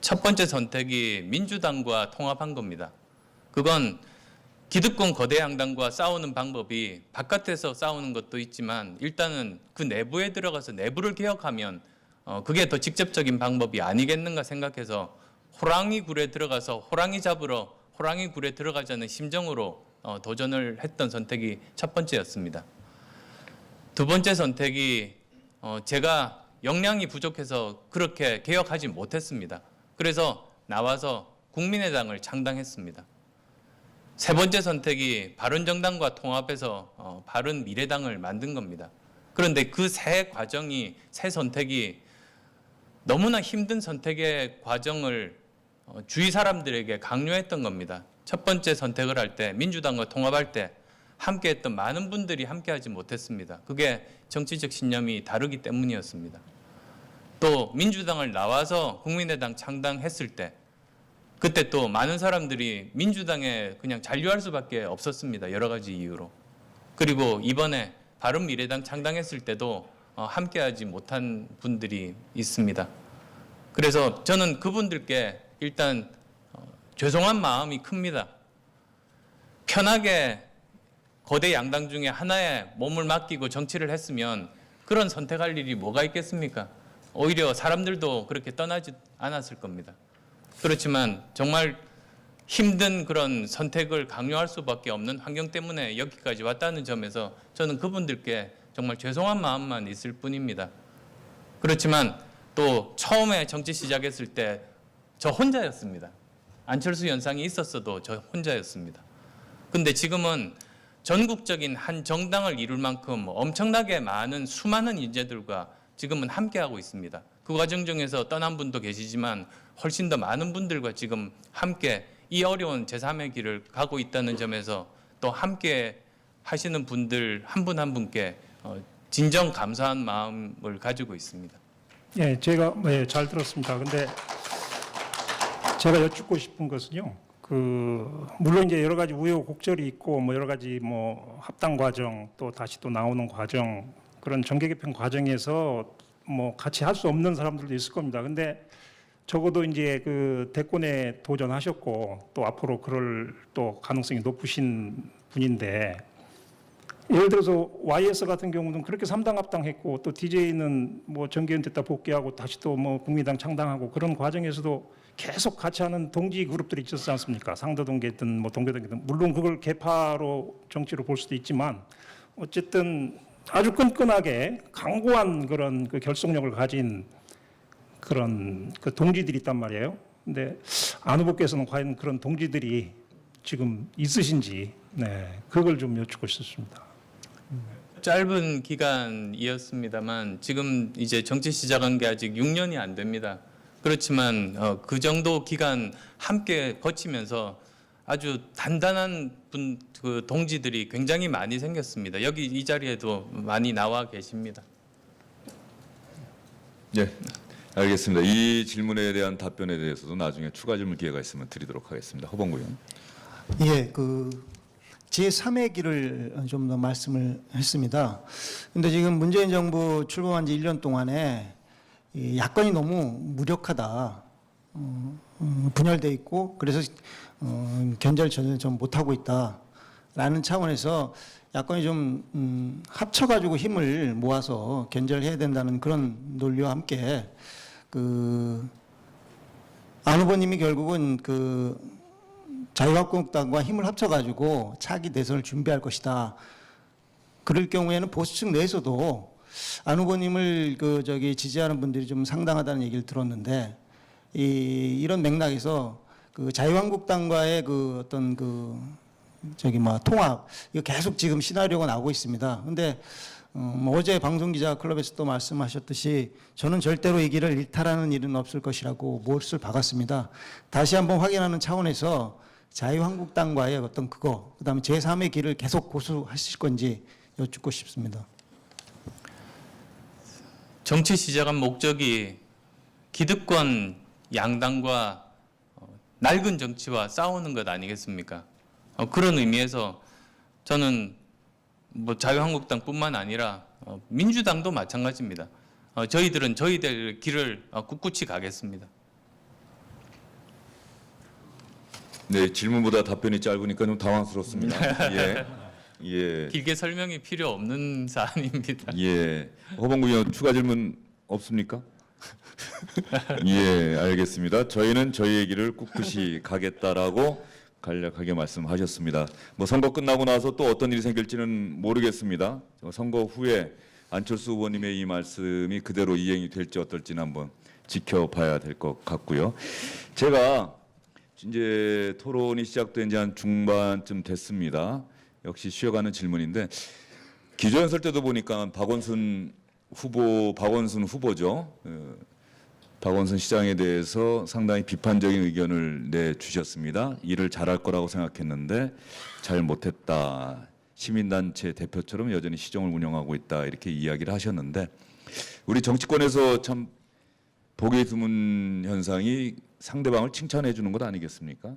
첫 번째 선택이 민주당과 통합한 겁니다. 그건 기득권 거대 양당과 싸우는 방법이 바깥에서 싸우는 것도 있지만 일단은 그 내부에 들어가서 내부를 개혁하면 그게 더 직접적인 방법이 아니겠는가 생각해서 호랑이 굴에 들어가서 호랑이 잡으러 호랑이 굴에 들어가자는 심정으로 도전을 했던 선택이 첫 번째였습니다. 두 번째 선택이 제가 역량이 부족해서 그렇게 개혁하지 못했습니다. 그래서 나와서 국민의당을 창당했습니다. 세 번째 선택이 바른정당과 통합해서 바른미래당을 만든 겁니다. 그런데 그 세 과정이, 세 선택이 너무나 힘든 선택의 과정을 주위 사람들에게 강요했던 겁니다. 첫 번째 선택을 할 때, 민주당과 통합할 때 함께했던 많은 분들이 함께하지 못했습니다. 그게 정치적 신념이 다르기 때문이었습니다. 또 민주당을 나와서 국민의당 창당했을 때 그때 또 많은 사람들이 민주당에 그냥 잔류할 수밖에 없었습니다. 여러 가지 이유로. 그리고 이번에 바른미래당 창당했을 때도 함께하지 못한 분들이 있습니다. 그래서 저는 그분들께 일단 죄송한 마음이 큽니다. 편하게 거대 양당 중에 하나에 몸을 맡기고 정치를 했으면 그런 선택할 일이 뭐가 있겠습니까? 오히려 사람들도 그렇게 떠나지 않았을 겁니다. 그렇지만 정말 힘든 그런 선택을 강요할 수밖에 없는 환경 때문에 여기까지 왔다는 점에서 저는 그분들께 정말 죄송한 마음만 있을 뿐입니다. 그렇지만 또 처음에 정치 시작했을 때 저 혼자였습니다. 안철수 연상이 있었어도 저 혼자였습니다. 근데 지금은 전국적인 한 정당을 이룰 만큼 엄청나게 많은 수많은 인재들과 지금은 함께하고 있습니다. 그 과정 중에서 떠난 분도 계시지만 훨씬 더 많은 분들과 지금 함께 이 어려운 제3의 길을 가고 있다는 점에서 또 함께 하시는 분들 한 분 한 분께 진정 감사한 마음을 가지고 있습니다. 예, 제가 잘 들었습니다. 근데 제가 여쭙고 싶은 것은요. 물론 이제 여러 가지 우여곡절이 있고 뭐 여러 가지 뭐 합당 과정 또 다시 또 나오는 과정 그런 정계 개편 과정에서 뭐 같이 할 수 없는 사람들도 있을 겁니다. 근데 적어도 이제 그 대권에 도전하셨고 또 앞으로 그럴 또 가능성이 높으신 분인데 예를 들어서 YS 같은 경우는 그렇게 3당 합당했고 또 DJ는 뭐 정계현 됐다 복귀하고 다시 또 뭐 국민당 창당하고 그런 과정에서도 계속 같이 하는 동지 그룹들이 있었지 않습니까? 상도동계든 뭐 동교동계든 물론 그걸 개파로 정치로 볼 수도 있지만 어쨌든 아주 끈끈하게 강고한 그런 그 결속력을 가진 그런 그 동지들이 있단 말이에요. 근데 안 후보께서는 과연 그런 동지들이 지금 있으신지 그걸 좀 여쭙고 싶습니다. 짧은 기간이었습니다만 지금 이제 정치 시작한 게 아직 6년이 안 됩니다. 그렇지만 그 정도 기간 함께 거치면서 아주 단단한 그 동지들이 굉장히 많이 생겼습니다. 여기 이 자리에도 많이 나와 계십니다. 네, 알겠습니다. 이 질문에 대한 답변에 대해서도 나중에 추가 질문 기회가 있으면 드리도록 하겠습니다. 허범구 의원. 예, 제3의 길을 좀 더 말씀을 했습니다. 근데 지금 문재인 정부 출범한 지 1년 동안에 이 야권이 너무 무력하다, 분열돼 있고 그래서 견제를 전혀 좀 못하고 있다라는 차원에서 야권이 좀 합쳐가지고 힘을 모아서 견제를 해야 된다는 그런 논리와 함께 안 후보님이 결국은 자유한국당과 힘을 합쳐가지고 차기 대선을 준비할 것이다. 그럴 경우에는 보수층 내에서도 안 후보님을 지지하는 분들이 좀 상당하다는 얘기를 들었는데 이런 맥락에서 자유한국당과의 통합 이거 계속 지금 시나리오가 나오고 있습니다. 근데 어제 방송기자 클럽에서 또 말씀하셨듯이 저는 절대로 이 길을 일탈하는 일은 없을 것이라고 못을 박았습니다. 다시 한번 확인하는 차원에서 자유한국당과의 그다음에 제3의 길을 계속 고수하실 건지 여쭙고 싶습니다. 정치 시작한 목적이 기득권 양당과 낡은 정치와 싸우는 것 아니겠습니까? 그런 의미에서 저는 자유한국당뿐만 아니라 민주당도 마찬가지입니다. 저희들은 저희들 길을 꿋꿋이 가겠습니다. 네, 질문보다 답변이 짧으니까 좀 당황스럽습니다. 예. 길게 설명이 필요 없는 사안입니다. 예. 허범구 의원 추가 질문 없습니까? 예, 알겠습니다. 저희는 저희의 길을 꿋꿋이 가겠다라고 간략하게 말씀하셨습니다. 선거 끝나고 나서 또 어떤 일이 생길지는 모르겠습니다. 선거 후에 안철수 후보님의 이 말씀이 그대로 이행이 될지 어떨지는 한번 지켜봐야 될 것 같고요. 제가 이제 토론이 시작된 지 한 중반쯤 됐습니다. 역시 쉬어가는 질문인데 기조연설 때도 보니까 박원순 후보죠. 박원순 시장에 대해서 상당히 비판적인 의견을 내주셨습니다. 일을 잘할 거라고 생각했는데 잘 못했다. 시민단체 대표처럼 여전히 시정을 운영하고 있다. 이렇게 이야기를 하셨는데 우리 정치권에서 참 보기 드문 현상이 상대방을 칭찬해 주는 것 아니겠습니까?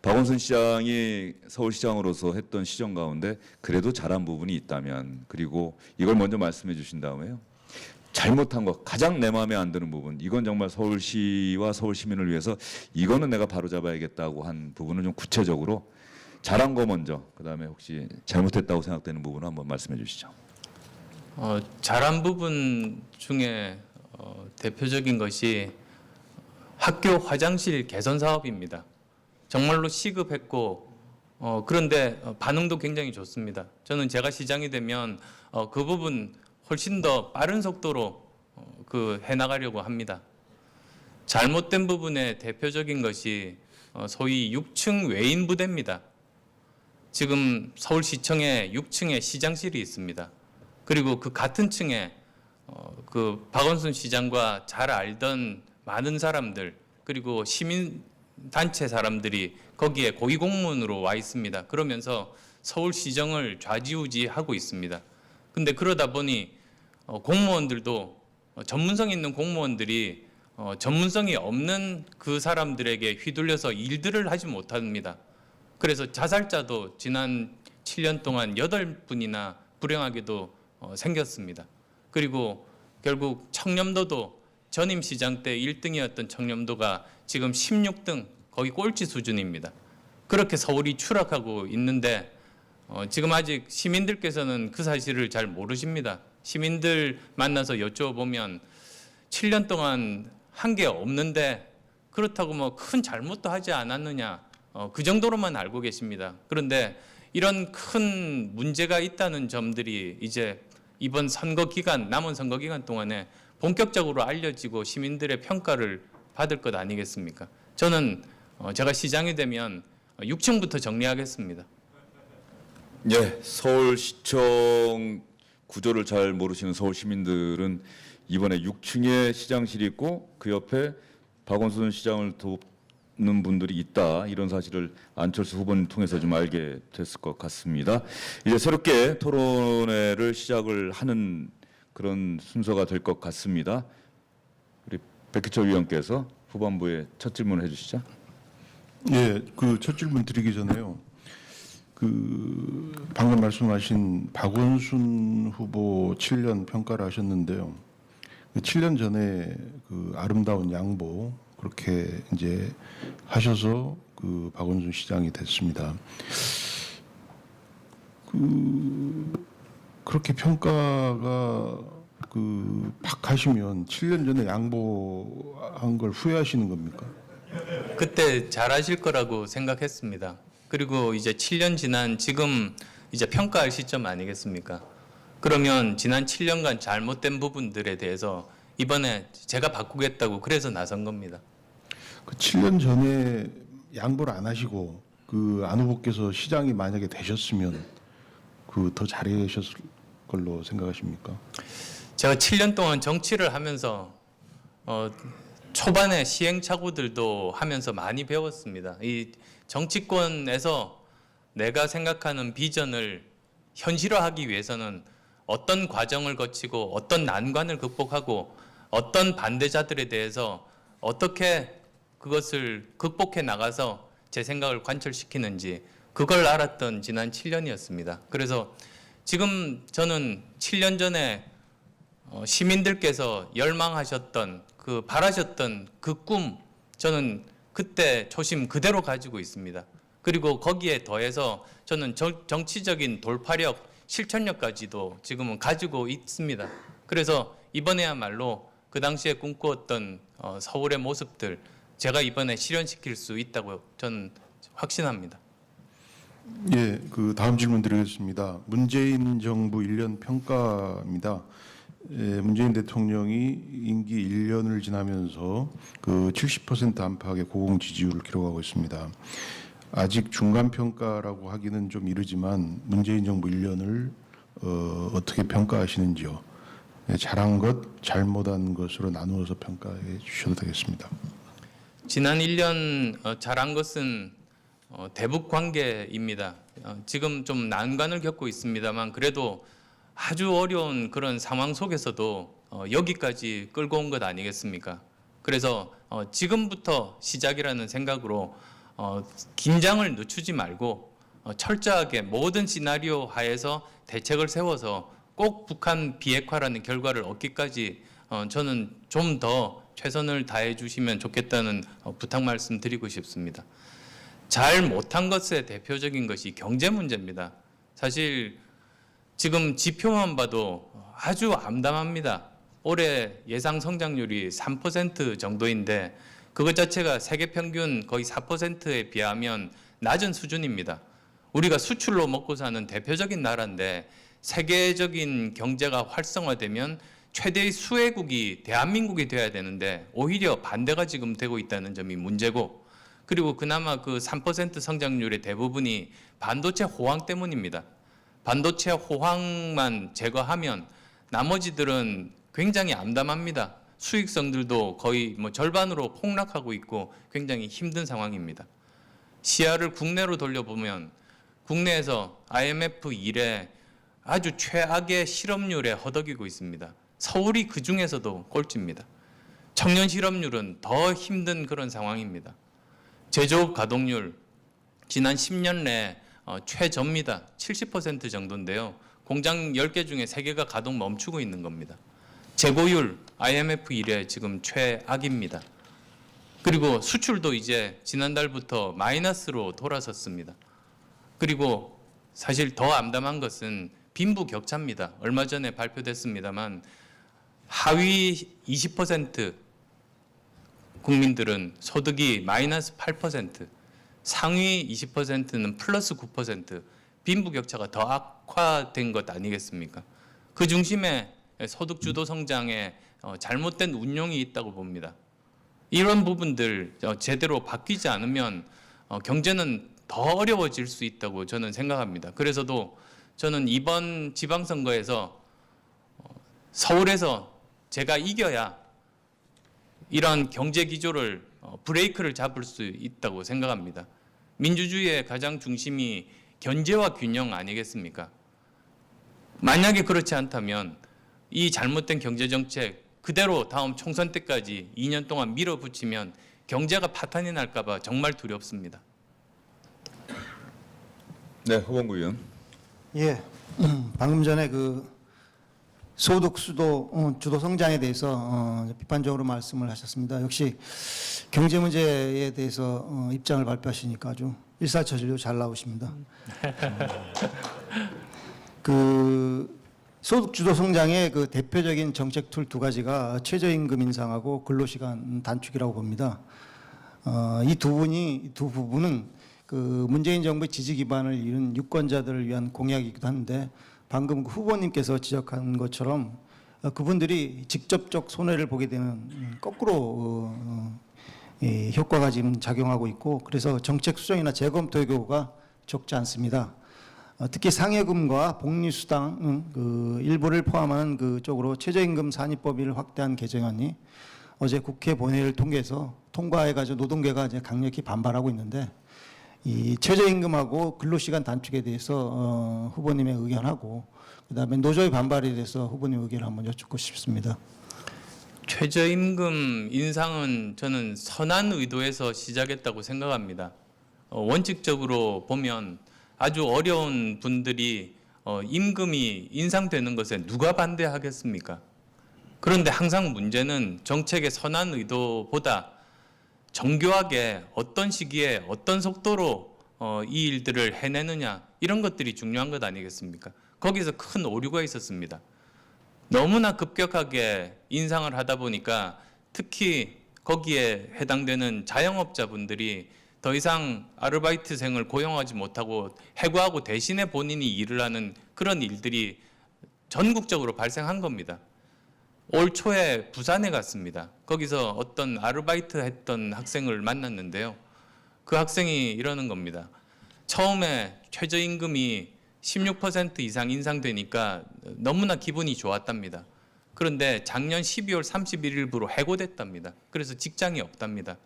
박원순 시장이 서울시장으로서 했던 시정 가운데 그래도 잘한 부분이 있다면 그리고 이걸 먼저 말씀해 주신 다음에요. 잘못한 거 가장 내 마음에 안 드는 부분 이건 정말 서울시와 서울 시민을 위해서 이거는 내가 바로잡아야겠다고 한 부분은 좀 구체적으로 잘한 거 먼저 그다음에 혹시 잘못했다고 생각되는 부분을 한번 말씀해 주시죠. 잘한 부분 중에 대표적인 것이 학교 화장실 개선 사업입니다. 정말로 시급했고 그런데 반응도 굉장히 좋습니다. 저는 제가 시장이 되면 그 부분 훨씬 더 빠른 속도로 해나가려고 합니다. 잘못된 부분의 대표적인 것이 소위 6층 외인 부대입니다. 지금 서울시청에 6층에 시장실이 있습니다. 그리고 그 같은 층에 박원순 시장과 잘 알던 많은 사람들 그리고 시민단체 사람들이 거기에 고위공무원으로 와 있습니다. 그러면서 서울시정을 좌지우지하고 있습니다. 근데 그러다 보니 공무원들도 전문성 있는 공무원들이 전문성이 없는 그 사람들에게 휘둘려서 일들을 하지 못합니다. 그래서 자살자도 지난 7년 동안 8분이나 불행하게도 생겼습니다. 그리고 결국 청렴도도 전임 시장 때 1등이었던 청렴도가 지금 16등 거의 꼴찌 수준입니다. 그렇게 서울이 추락하고 있는데 지금 아직 시민들께서는 그 사실을 잘 모르십니다. 시민들 만나서 여쭤보면 7년 동안 한 게 없는데 그렇다고 큰 잘못도 하지 않았느냐 그 정도로만 알고 계십니다. 그런데 이런 큰 문제가 있다는 점들이 이제 이번 선거 기간 남은 선거 기간 동안에 본격적으로 알려지고 시민들의 평가를 받을 것 아니겠습니까? 저는 제가 시장이 되면 6층부터 정리하겠습니다. 예, 서울시청 구조를 잘 모르시는 서울 시민들은 이번에 6층에 시장실이 있고 그 옆에 박원순 시장을 돕는 분들이 있다. 이런 사실을 안철수 후보님 통해서 좀 알게 됐을 것 같습니다. 이제 새롭게 토론회를 시작을 하는 그런 순서가 될 것 같습니다. 우리 백희철 위원께서 후반부에 첫 질문을 해주시죠. 예, 그 첫 질문 드리기 전에요. 방금 말씀하신 박원순 후보 7년 평가를 하셨는데요. 7년 전에 아름다운 양보 그렇게 이제 하셔서 그 박원순 시장이 됐습니다. 그렇게 평가가 박하시면 7년 전에 양보한 걸 후회하시는 겁니까? 그때 잘하실 거라고 생각했습니다. 그리고 이제 7년 지난 지금 이제 평가할 시점 아니겠습니까? 그러면 지난 7년간 잘못된 부분들에 대해서 이번에 제가 바꾸겠다고 그래서 나선 겁니다. 그 7년 전에 양보를 안 하시고 그 안 후보께서 시장이 만약에 되셨으면 그 더 잘하셨을 걸로 생각하십니까? 제가 7년 동안 정치를 하면서 초반에 시행착오들도 하면서 많이 배웠습니다. 이 정치권에서 내가 생각하는 비전을 현실화하기 위해서는 어떤 과정을 거치고 어떤 난관을 극복하고 어떤 반대자들에 대해서 어떻게 그것을 극복해 나가서 제 생각을 관철시키는지 그걸 알았던 지난 7년이었습니다. 그래서 지금 저는 7년 전에 시민들께서 열망하셨던 그 바라셨던 그 꿈 저는 그때 초심 그대로 가지고 있습니다. 그리고 거기에 더해서 저는 정치적인 돌파력, 실천력까지도 지금은 가지고 있습니다. 그래서 이번에야말로 그 당시에 꿈꾸었던 서울의 모습들 제가 이번에 실현시킬 수 있다고 저는 확신합니다. 예, 그 다음 질문 드리겠습니다. 문재인 정부 1년 평가입니다. 예, 문재인 대통령이 임기 1년을 지나면서 그 70% 안팎의 고공 지지율을 기록하고 있습니다. 아직 중간 평가라고 하기는 좀 이르지만 문재인 정부 1년을 어떻게 평가하시는지요? 예, 잘한 것, 잘못한 것으로 나누어서 평가해 주셔도 되겠습니다. 지난 1년 잘한 것은 대북 관계입니다. 지금 좀 난관을 겪고 있습니다만 그래도 아주 어려운 그런 상황 속에서도 여기까지 끌고 온 것 아니겠습니까? 그래서 지금부터 시작이라는 생각으로 긴장을 늦추지 말고 철저하게 모든 시나리오 하에서 대책을 세워서 꼭 북한 비핵화라는 결과를 얻기까지 저는 좀 더 최선을 다해 주시면 좋겠다는 부탁 말씀 드리고 싶습니다. 잘 못한 것의 대표적인 것이 경제 문제입니다. 사실 지금 지표만 봐도 아주 암담합니다. 올해 예상 성장률이 3% 정도인데 그것 자체가 세계 평균 거의 4%에 비하면 낮은 수준입니다. 우리가 수출로 먹고 사는 대표적인 나라인데 세계적인 경제가 활성화되면 최대의 수혜국이 대한민국이 돼야 되는데 오히려 반대가 지금 되고 있다는 점이 문제고 그리고 그나마 그 3% 성장률의 대부분이 반도체 호황 때문입니다. 반도체 호황만 제거하면 나머지들은 굉장히 암담합니다. 수익성들도 거의 절반으로 폭락하고 있고 굉장히 힘든 상황입니다. 시야를 국내로 돌려보면 국내에서 IMF 이래 아주 최악의 실업률에 허덕이고 있습니다. 서울이 그 중에서도 꼴찌입니다. 청년 실업률은 더 힘든 그런 상황입니다. 제조업 가동률 지난 10년 내 최저입니다. 70% 정도인데요. 공장 10개 중에 3개가 가동 멈추고 있는 겁니다. 재고율 IMF 이래 지금 최악입니다. 그리고 수출도 이제 지난달부터 마이너스로 돌아섰습니다. 그리고 사실 더 암담한 것은 빈부격차입니다. 얼마 전에 발표됐습니다만 하위 20% 국민들은 소득이 마이너스 8%, 상위 20%는 플러스 9%, 빈부격차가 더 악화된 것 아니겠습니까? 그 중심에 소득 주도 성장에 잘못된 운용이 있다고 봅니다. 이런 부분들 제대로 바뀌지 않으면 경제는 더 어려워질 수 있다고 저는 생각합니다. 그래서도 저는 이번 지방선거에서 서울에서 제가 이겨야 이런 경제 기조를 브레이크를 잡을 수 있다고 생각합니다. 민주주의의 가장 중심이 견제와 균형 아니겠습니까? 만약에 그렇지 않다면 이 잘못된 경제정책 그대로 다음 총선 때까지 2년 동안 밀어붙이면 경제가 파탄이 날까 봐 정말 두렵습니다. 네, 허범구 의원. 예, 방금 전에 소득 주도 성장에 대해서 비판적으로 말씀을 하셨습니다. 역시 경제 문제에 대해서 입장을 발표하시니까 아주 일사천리로 잘 나오십니다. 그 소득 주도 성장의 그 대표적인 정책 툴 두 가지가 최저임금 인상하고 근로시간 단축이라고 봅니다. 이 두 부분은 그 문재인 정부의 지지 기반을 이룬 유권자들을 위한 공약이기도 한데 방금 그 후보님께서 지적한 것처럼 그분들이 직접적 손해를 보게 되는 거꾸로 이 효과가 지금 작용하고 있고 그래서 정책 수정이나 재검토 요구가 적지 않습니다. 특히 상여금과 복리수당 그 일부를 포함하는 그 쪽으로 최저임금 산입범위를 확대한 개정안이 어제 국회 본회의를 통과해가지고 노동계가 이제 강력히 반발하고 있는데 이 최저임금하고 근로시간 단축에 대해서 후보님의 의견하고 그다음에 노조의 반발에 대해서 후보님 의견을 한번 여쭙고 싶습니다. 최저임금 인상은 저는 선한 의도에서 시작했다고 생각합니다. 원칙적으로 보면 아주 어려운 분들이 임금이 인상되는 것에 누가 반대하겠습니까? 그런데 항상 문제는 정책의 선한 의도보다 정교하게 어떤 시기에 어떤 속도로 이 일들을 해내느냐 이런 것들이 중요한 것 아니겠습니까? 거기서 큰 오류가 있었습니다. 너무나 급격하게 인상을 하다 보니까 특히 거기에 해당되는 자영업자분들이 더 이상 아르바이트생을 고용하지 못하고 해고하고 대신에 본인이 일을 하는 그런 일들이 전국적으로 발생한 겁니다. 올 초에 부산에 갔습니다. 거기서 어떤 아르바이트 했던 학생을 만났는데요. 그 학생이 이러는 겁니다. 처음에 최저임금이 16% 이상 인상되니까 너무나 기분이 좋았답니다. 그런데 작년 12월 31일부로 해고됐답니다. 그래서 직장이 없답니다.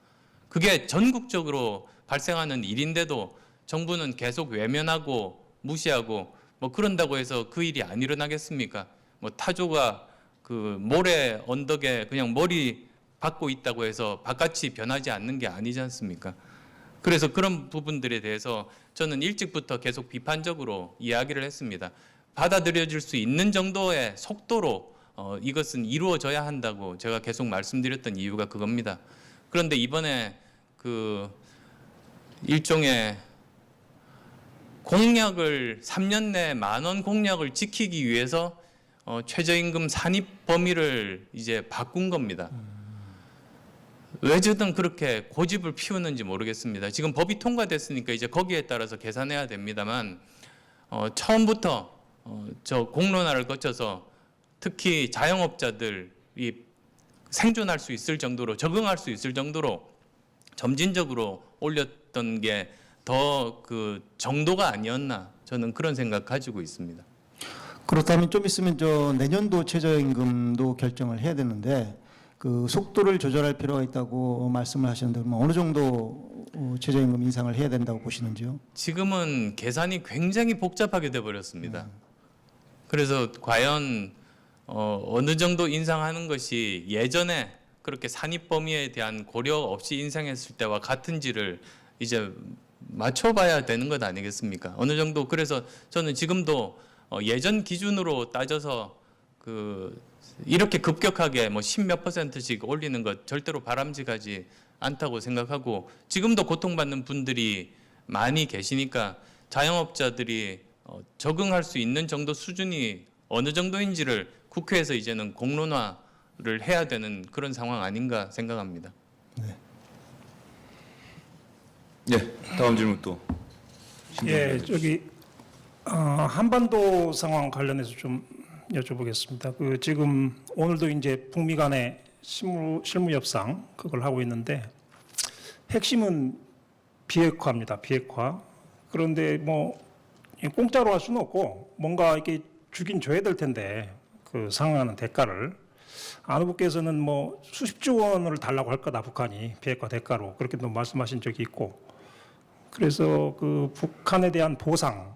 그게 전국적으로 발생하는 일인데도 정부는 계속 외면하고 무시하고 뭐 그런다고 해서 그 일이 안 일어나겠습니까? 뭐 타조가 그 모래 언덕에 그냥 머리 박고 있다고 해서 바깥이 변하지 않는 게 아니지 않습니까? 그래서 그런 부분들에 대해서 저는 일찍부터 계속 비판적으로 이야기를 했습니다. 받아들여질 수 있는 정도의 속도로 이것은 이루어져야 한다고 제가 계속 말씀드렸던 이유가 그겁니다. 그런데 이번에 그 일종의 공약을 3년 내 10,000원 공약을 지키기 위해서 최저임금 산입 범위를 이제 바꾼 겁니다. 왜 저든 그렇게 고집을 피우는지 모르겠습니다. 지금 법이 통과됐으니까 이제 거기에 따라서 계산해야 됩니다만 처음부터 저 공론화를 거쳐서 특히 자영업자들이 생존할 수 있을 정도로 적응할 수 있을 정도로 점진적으로 올렸던 게 더 그 정도가 아니었나 저는 그런 생각 가지고 있습니다. 그렇다면 좀 있으면 저 내년도 최저임금도 결정을 해야 되는데 그 속도를 조절할 필요가 있다고 말씀을 하셨는데 그러면 어느 정도 최저임금 인상을 해야 된다고 보시는지요? 지금은 계산이 굉장히 복잡하게 돼 버렸습니다. 그래서 과연 어느 정도 인상하는 것이 예전에 그렇게 산입 범위에 대한 고려 없이 인상했을 때와 같은지를 이제 맞춰봐야 되는 것 아니겠습니까? 어느 정도 그래서 저는 지금도 예전 기준으로 따져서 그 이렇게 급격하게 뭐 10몇 %씩 올리는 것 절대로 바람직하지 않다고 생각하고 지금도 고통받는 분들이 많이 계시니까 자영업자들이 적응할 수 있는 정도 수준이 어느 정도인지를 국회에서 이제는 공론화를 해야 되는 그런 상황 아닌가 생각합니다. 네, 다음 질문 또. 예, 저기 한반도 상황 관련해서 좀 여쭤보겠습니다. 그 지금 오늘도 이제 북미 간의 실무 협상 그걸 하고 있는데 핵심은 비핵화입니다. 비핵화. 그런데 뭐 공짜로 할 수는 없고 뭔가 이렇게 주긴 줘야 될 텐데 그 상응하는 대가를 안 후보께서는 뭐 수십조 원을 달라고 할 거다 북한이 비핵화 대가로 그렇게도 말씀하신 적이 있고 그래서 그 북한에 대한 보상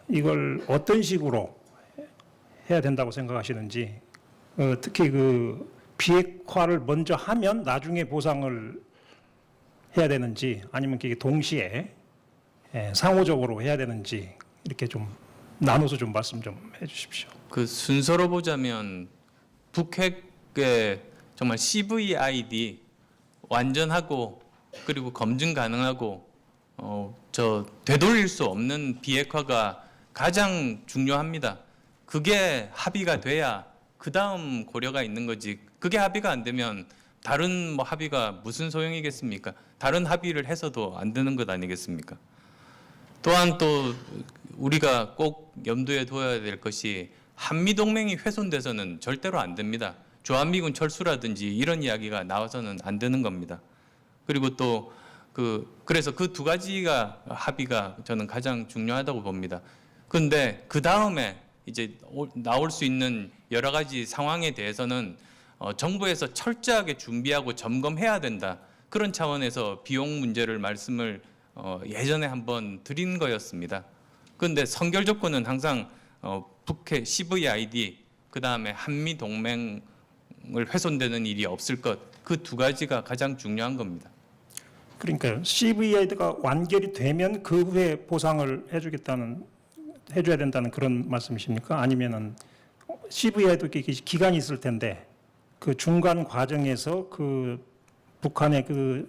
이걸 어떤 식으로 해야 된다고 생각하시는지 특히 그 비핵화를 먼저 하면 나중에 보상을 해야 되는지 아니면 그게 동시에 상호적으로 해야 되는지 이렇게 좀 나눠서 좀 말씀 좀 해주십시오. 그 순서로 보자면 북핵의 정말 CVID 완전하고 그리고 검증 가능하고 되돌릴 수 없는 비핵화가 가장 중요합니다. 그게 합의가 돼야 그 다음 고려가 있는 거지. 그게 합의가 안 되면 다른 뭐 합의가 무슨 소용이겠습니까? 다른 합의를 해서도 안 되는 것 아니겠습니까? 또한 또 우리가 꼭 염두에 둬야 될 것이 한미 동맹이 훼손돼서는 절대로 안 됩니다. 주한미군 철수라든지 이런 이야기가 나와서는 안 되는 겁니다. 그리고 또 그래서 그 두 가지가 합의가 저는 가장 중요하다고 봅니다. 그런데 그 다음에 이제 나올 수 있는 여러 가지 상황에 대해서는 정부에서 철저하게 준비하고 점검해야 된다. 그런 차원에서 비용 문제를 말씀을 예전에 한번 드린 거였습니다. 그런데 선결 조건은 항상 북핵 CVID 그다음에 한미 동맹을 훼손되는 일이 없을 것 그 두 가지가 가장 중요한 겁니다. 그러니까 CVID가 완결이 되면 그 후에 보상을 해줘야 된다는 그런 말씀이십니까? 아니면은 CVI도 기간이 있을 텐데 그 중간 과정에서 그 북한의 그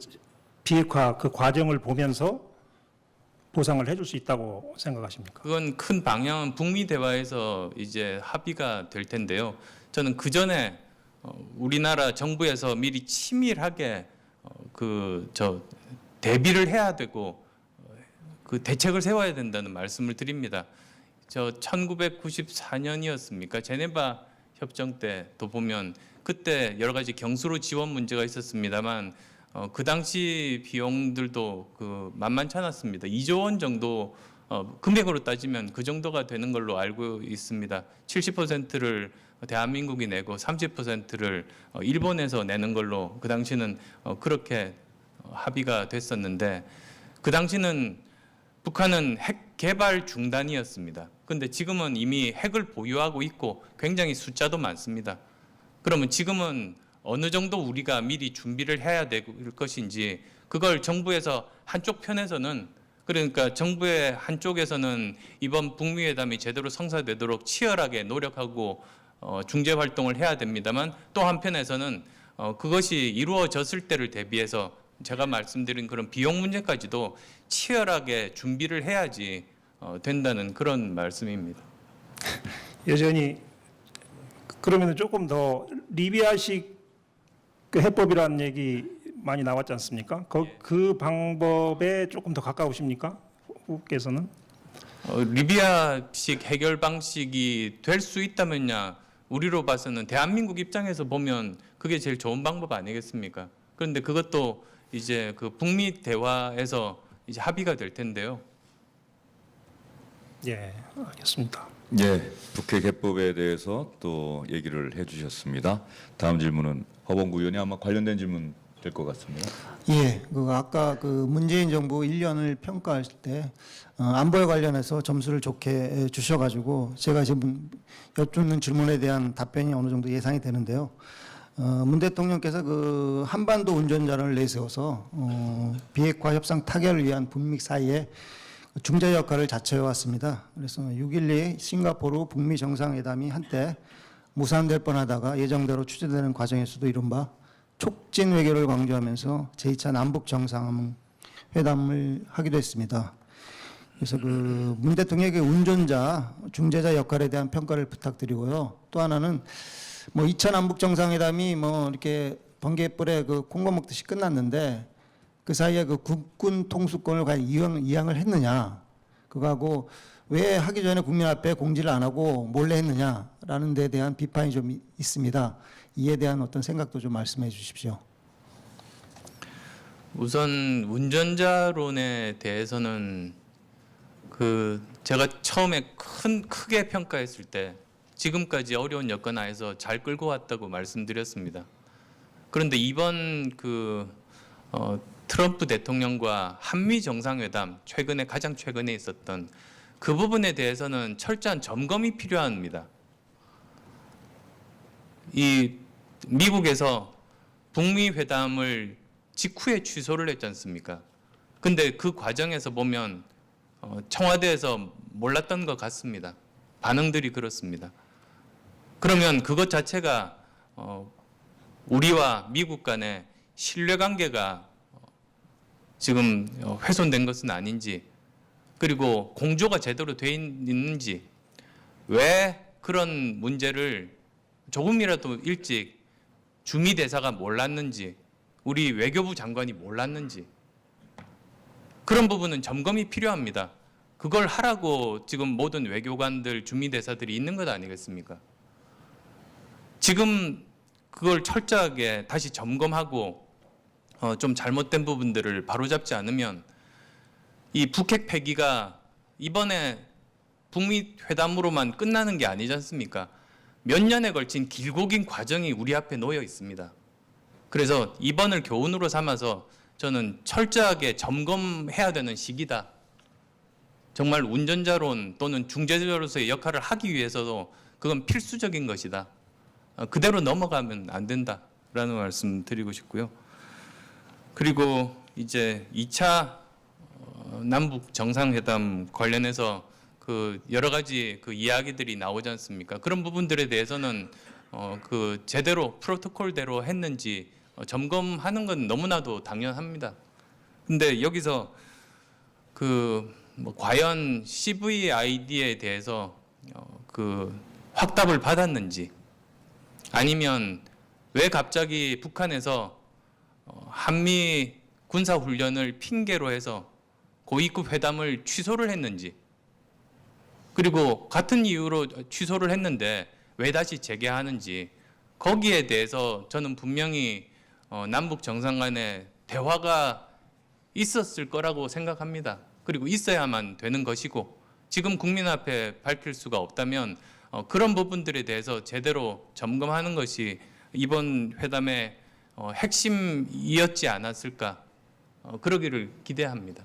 비핵화 그 과정을 보면서 보상을 해줄 수 있다고 생각하십니까? 그건 큰 방향은 북미 대화에서 이제 합의가 될 텐데요. 저는 그 전에 우리나라 정부에서 미리 치밀하게 대비를 해야 되고 그 대책을 세워야 된다는 말씀을 드립니다. 1994년이었습니까? 제네바 협정 때도 보면 그때 여러 가지 경수로 지원 문제가 있었습니다만 그 당시 비용들도 만만치 않았습니다. 2조 원 정도 금액으로 따지면 그 정도가 되는 걸로 알고 있습니다. 70%를 대한민국이 내고 30%를 일본에서 내는 걸로 그 당시는 그렇게 합의가 됐었는데 그 당시는 북한은 핵 개발 중단이었습니다. 그런데 지금은 이미 핵을 보유하고 있고 굉장히 숫자도 많습니다. 그러면 지금은 어느 정도 우리가 미리 준비를 해야 될 것인지 그걸 정부에서 한쪽 편에서는 그러니까 정부의 한쪽에서는 이번 북미 회담이 제대로 성사되도록 치열하게 노력하고 중재 활동을 해야 됩니다만 또 한편에서는 그것이 이루어졌을 때를 대비해서 제가 말씀드린 그런 비용 문제까지도 치열하게 준비를 해야지 된다는 그런 말씀입니다. 여전히 그러면 조금 더 리비아식 그 해법이라는 얘기 많이 나왔지 않습니까? 그 방법에 조금 더 가까우십니까? 후께서는? 리비아식 해결 방식이 될 수 있다면야 우리로 봐서는 대한민국 입장에서 보면 그게 제일 좋은 방법 아니겠습니까? 그런데 그것도 이제 그 북미 대화에서 이제 합의가 될 텐데요. 예, 알겠습니다. 예, 북핵 해법에 대해서 또 얘기를 해주셨습니다. 다음 질문은 허범구 의원이 아마 관련된 질문 될 것 같습니다. 예, 아까 문재인 정부 1년을 평가할 때 안보에 관련해서 점수를 좋게 주셔가지고 제가 지금 여쭙는 질문에 대한 답변이 어느 정도 예상이 되는데요. 문 대통령께서 한반도 운전자를 내세워서 비핵화 협상 타결을 위한 북미 사이에 중재 역할을 자처해 왔습니다. 그래서 6.12 싱가포르 북미 정상회담이 한때 무산될 뻔하다가 예정대로 추진되는 과정에서도 이른바 촉진 외교를 강조하면서 제2차 남북 정상회담을 하기도 했습니다. 그래서 문 대통령에게 운전자, 중재자 역할에 대한 평가를 부탁드리고요. 또 하나는 2차 남북 정상회담이 이렇게 번개불에 콩고 먹듯이 끝났는데 그 사이에 국군 통수권을 과연 이양을 했느냐, 그거하고 왜 하기 전에 국민 앞에 공지를 안 하고 몰래 했느냐라는 데 대한 비판이 좀 있습니다. 이에 대한 어떤 생각도 좀 말씀해 주십시오. 우선 운전자론에 대해서는 제가 처음에 크게 평가했을 때 지금까지 어려운 여건 하에서 잘 끌고 왔다고 말씀드렸습니다. 그런데 이번 트럼프 대통령과 한미 정상회담 가장 최근에 있었던 그 부분에 대해서는 철저한 점검이 필요합니다. 이 미국에서 북미 회담을 직후에 취소를 했지 않습니까? 근데 그 과정에서 보면 청와대에서 몰랐던 것 같습니다. 반응들이 그렇습니다. 그러면 그것 자체가 우리와 미국 간의 신뢰관계가 지금 훼손된 것은 아닌지, 그리고 공조가 제대로 돼 있는지, 왜 그런 문제를 조금이라도 일찍 주미 대사가 몰랐는지, 우리 외교부 장관이 몰랐는지, 그런 부분은 점검이 필요합니다. 그걸 하라고 지금 모든 외교관들, 주미 대사들이 있는 것 아니겠습니까? 지금 그걸 철저하게 다시 점검하고 좀 잘못된 부분들을 바로잡지 않으면 이 북핵 폐기가 이번에 북미 회담으로만 끝나는 게 아니지 않습니까? 몇 년에 걸친 길고 긴 과정이 우리 앞에 놓여 있습니다. 그래서 이번을 교훈으로 삼아서 저는 철저하게 점검해야 되는 시기다. 정말 운전자론 또는 중재자로서의 역할을 하기 위해서도 그건 필수적인 것이다. 그대로 넘어가면 안 된다라는 말씀 드리고 싶고요. 그리고 이제 2차 남북 정상회담 관련해서 그 여러 가지 그 이야기들이 나오지 않습니까? 그런 부분들에 대해서는 그 제대로 프로토콜대로 했는지 점검하는 건 너무나도 당연합니다. 근데 여기서 그 뭐 과연 CVID에 대해서 그 확답을 받았는지, 아니면 왜 갑자기 북한에서 한미 군사훈련을 핑계로 해서 고위급 회담을 취소를 했는지, 그리고 같은 이유로 취소를 했는데 왜 다시 재개하는지, 거기에 대해서 저는 분명히 남북 정상 간의 대화가 있었을 거라고 생각합니다. 그리고 있어야만 되는 것이고, 지금 국민 앞에 밝힐 수가 없다면 그런 부분들에 대해서 제대로 점검하는 것이 이번 회담의 핵심이었지 않았을까, 그러기를 기대합니다.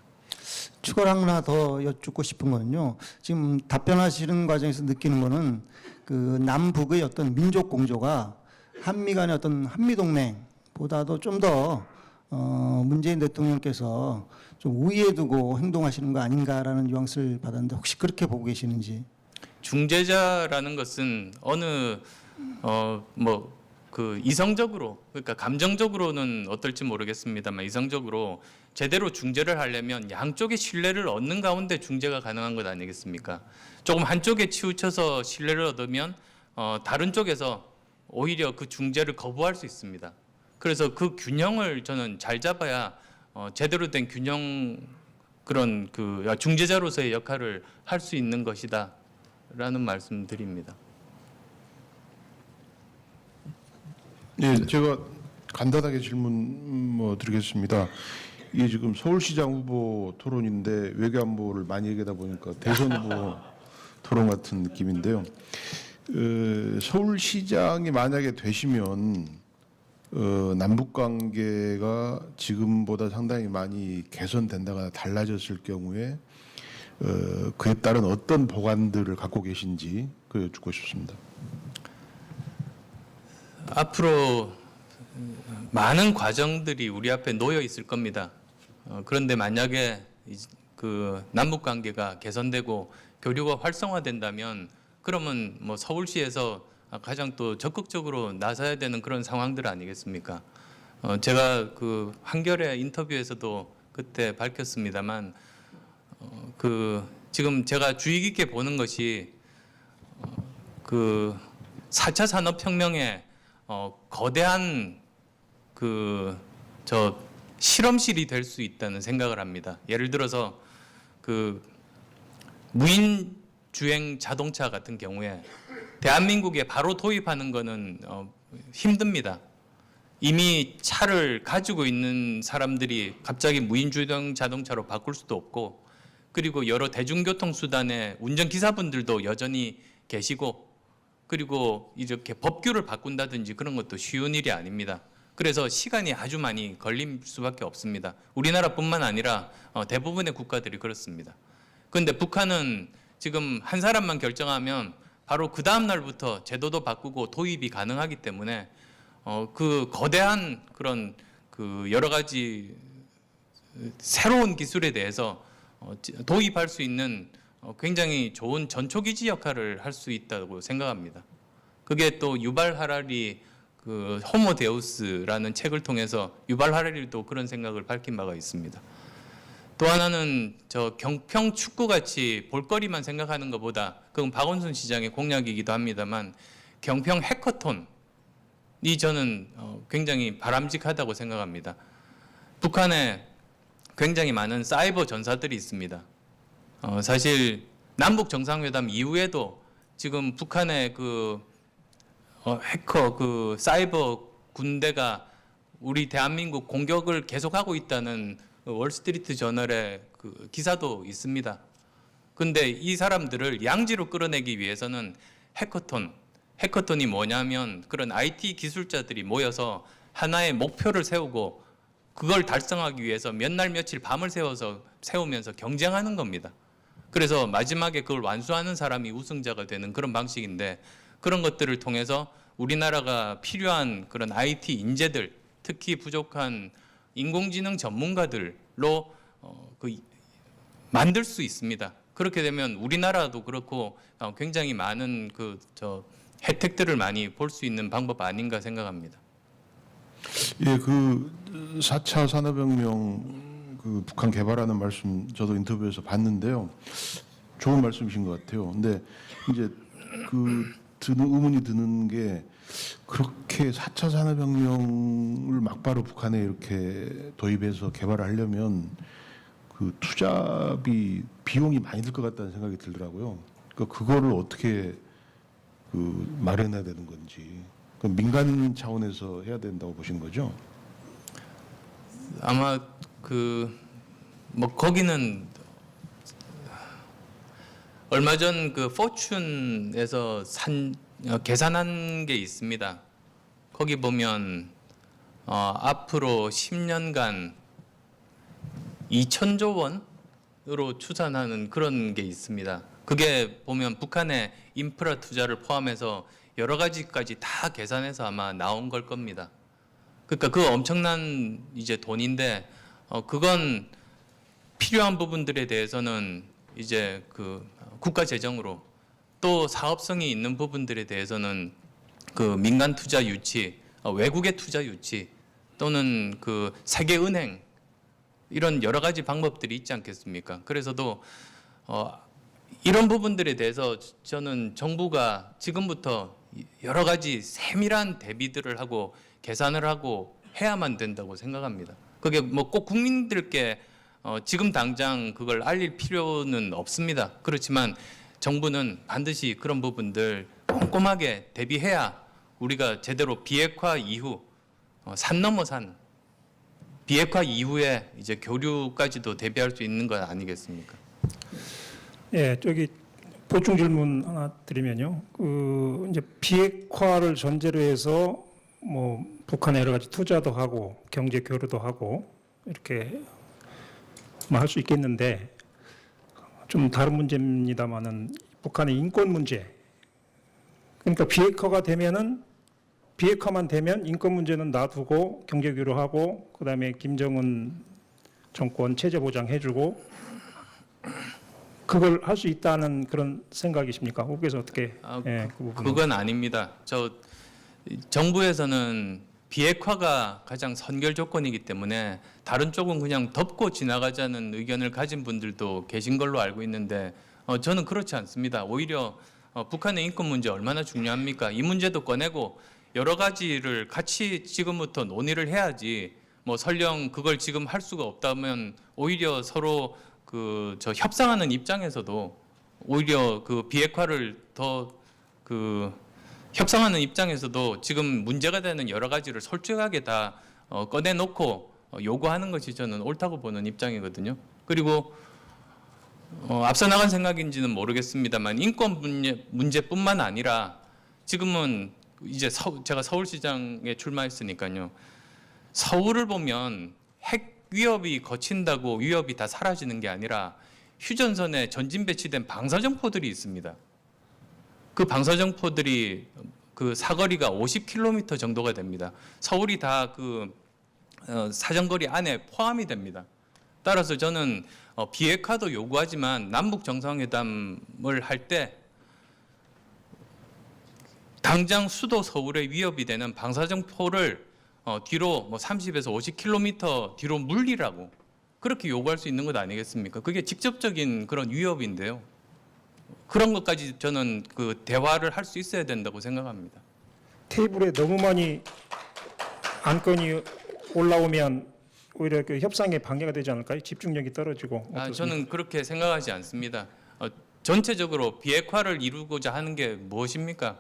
추가로 하나 더 여쭙고 싶은 거는요. 지금 답변하시는 과정에서 느끼는 거는 그 남북의 어떤 민족 공조가 한미 간의 어떤 한미 동맹보다도 좀 더 문재인 대통령께서 좀 우위에 두고 행동하시는 거 아닌가라는 뉘앙스를 받았는데, 혹시 그렇게 보고 계시는지? 중재자라는 것은 어느 뭐 그 이성적으로, 그러니까 감정적으로는 어떨지 모르겠습니다만 이성적으로 제대로 중재를 하려면 양쪽의 신뢰를 얻는 가운데 중재가 가능한 것 아니겠습니까? 조금 한쪽에 치우쳐서 신뢰를 얻으면 다른 쪽에서 오히려 그 중재를 거부할 수 있습니다. 그래서 그 균형을 저는 잘 잡아야 제대로 된 균형, 그런 그 중재자로서의 역할을 할 수 있는 것이다라는 말씀드립니다. 예, 제가 간단하게 질문 드리겠습니다. 이게 지금 서울시장 후보 토론인데 외교안보를 많이 얘기하다 보니까 대선 후보 토론 같은 느낌인데요. 서울시장이 만약에 되시면 남북 관계가 지금보다 상당히 많이 개선된다거나 달라졌을 경우에 그에 따른 어떤 보관들을 갖고 계신지 그 여쭙고 싶습니다. 앞으로 많은 과정들이 우리 앞에 놓여 있을 겁니다. 그런데 만약에 그 남북 관계가 개선되고 교류가 활성화된다면, 그러면 뭐 서울시에서 가장 또 적극적으로 나서야 되는 그런 상황들 아니겠습니까? 제가 그 한겨레 인터뷰에서도 그때 밝혔습니다만, 그 지금 제가 주의 깊게 보는 것이 그 4차 산업혁명에 거대한 그 실험실이 될 수 있다는 생각을 합니다. 예를 들어서 그 무인 주행 자동차 같은 경우에 대한민국에 바로 도입하는 거는 힘듭니다. 이미 차를 가지고 있는 사람들이 갑자기 무인 주행 자동차로 바꿀 수도 없고, 그리고 여러 대중교통 수단의 운전기사분들도 여전히 계시고, 그리고 이렇게 법규를 바꾼다든지 그런 것도 쉬운 일이 아닙니다. 그래서 시간이 아주 많이 걸릴 수밖에 없습니다. 우리나라뿐만 아니라 대부분의 국가들이 그렇습니다. 그런데 북한은 지금 한 사람만 결정하면 바로 그 다음 날부터 제도도 바꾸고 도입이 가능하기 때문에 그 거대한 그런 그 여러 가지 새로운 기술에 대해서 도입할 수 있는 굉장히 좋은 전초기지 역할을 할 수 있다고 생각합니다. 그게 또 유발 하라리 그 호모 데우스라는 책을 통해서 유발 하라리도 그런 생각을 밝힌 바가 있습니다. 또 하나는 저 경평 축구 같이 볼거리만 생각하는 것보다 그건 박원순 시장의 공약이기도 합니다만 경평 해커톤이 저는 굉장히 바람직하다고 생각합니다. 북한에 굉장히 많은 사이버 전사들이 있습니다. 사실 남북 정상회담 이후에도 지금 북한의 그 해커 그 사이버 군대가 우리 대한민국 공격을 계속하고 있다는 월스트리트 저널의 그 기사도 있습니다. 근데 이 사람들을 양지로 끌어내기 위해서는 해커톤이 뭐냐면 그런 IT 기술자들이 모여서 하나의 목표를 세우고 그걸 달성하기 위해서 몇 날 며칠 밤을 세우면서 경쟁하는 겁니다. 그래서 마지막에 그걸 완수하는 사람이 우승자가 되는 그런 방식인데 그런 것들을 통해서 우리나라가 필요한 그런 IT 인재들, 특히 부족한 인공지능 전문가들로 만들 수 있습니다. 그렇게 되면 우리나라도 그렇고 굉장히 많은 혜택들을 많이 볼 수 있는 방법 아닌가 생각합니다. 예, 그 4차 산업혁명 그 북한 개발하는 말씀 저도 인터뷰에서 봤는데요. 좋은 말씀이신 것 같아요. 근데 이제 그 의문이 드는 게 그렇게 4차 산업혁명을 막바로 북한에 이렇게 도입해서 개발을 하려면 그 투자비 비용이 많이 들 것 같다는 생각이 들더라고요. 그거를 어떻게 그 마련해야 되는 건지. 그 민간 차원에서 해야 된다고 보시는 거죠? 아마 거기는 얼마 전 그 포춘에서 계산한 게 있습니다. 거기 보면 앞으로 10년간 2천조 원으로 추산하는 그런 게 있습니다. 그게 보면 북한의 인프라 투자를 포함해서 여러 가지까지 다 계산해서 아마 나온 걸 겁니다. 그러니까 그 엄청난 이제 돈인데 그건 필요한 부분들에 대해서는 이제 그 국가 재정으로 또 사업성이 있는 부분들에 대해서는 그 민간 투자 유치, 외국의 투자 유치 또는 그 세계은행 이런 여러 가지 방법들이 있지 않겠습니까? 그래서도 이런 부분들에 대해서 저는 정부가 지금부터 여러 가지 세밀한 대비들을 하고 계산을 하고 해야만 된다고 생각합니다. 그게 뭐 꼭 국민들께 지금 당장 그걸 알릴 필요는 없습니다. 그렇지만 정부는 반드시 그런 부분들 꼼꼼하게 대비해야 우리가 제대로 비핵화 이후 산 넘어 산 비핵화 이후에 이제 교류까지도 대비할 수 있는 것 아니겠습니까? 예, 저기 보충 질문 하나 드리면요. 그 이제 비핵화를 전제로 해서 뭐 북한에 여러 가지 투자도 하고 경제 교류도 하고 이렇게 할 수 있겠는데 좀 다른 문제입니다만은 북한의 인권 문제. 그러니까 비핵화만 되면 인권 문제는 놔두고 경제 교류하고 그다음에 김정은 정권 체제 보장해주고 그걸 할 수 있다는 그런 생각이십니까? 혹께서 어떻게? 그건 아닙니다. 정부에서는 비핵화가 가장 선결 조건이기 때문에 다른 쪽은 그냥 덮고 지나가자는 의견을 가진 분들도 계신 걸로 알고 있는데 저는 그렇지 않습니다. 오히려 북한의 인권 문제 얼마나 중요합니까? 이 문제도 꺼내고 여러 가지를 같이 지금부터 논의를 해야지 뭐 설령 그걸 지금 할 수가 없다면 오히려 서로 협상하는 입장에서도 오히려 그 비핵화를 협상하는 입장에서도 지금 문제가 되는 여러 가지를 솔직하게 다 꺼내놓고 요구하는 것이 저는 옳다고 보는 입장이거든요. 그리고 앞서 나간 생각인지는 모르겠습니다만 인권 문제뿐만 아니라 지금은 이제 제가 서울시장에 출마했으니까요. 서울을 보면 핵 위협이 거친다고 위협이 다 사라지는 게 아니라 휴전선에 전진 배치된 방사정포들이 있습니다. 그 방사정포들이 그 사거리가 50km 정도가 됩니다. 서울이 다 그 사정거리 안에 포함이 됩니다. 따라서 저는 비핵화도 요구하지만 남북 정상회담을 할 때 당장 수도 서울에 위협이 되는 방사정포를 뒤로 뭐 30에서 50km 뒤로 물리라고 그렇게 요구할 수 있는 것 아니겠습니까? 그게 직접적인 그런 위협인데요. 그런 것까지 저는 그 대화를 할 수 있어야 된다고 생각합니다. 테이블에 너무 많이 안건이 올라오면 오히려 그 협상에 방해가 되지 않을까요? 집중력이 떨어지고. 어떻습니까? 저는 그렇게 생각하지 않습니다. 전체적으로 비핵화를 이루고자 하는 게 무엇입니까?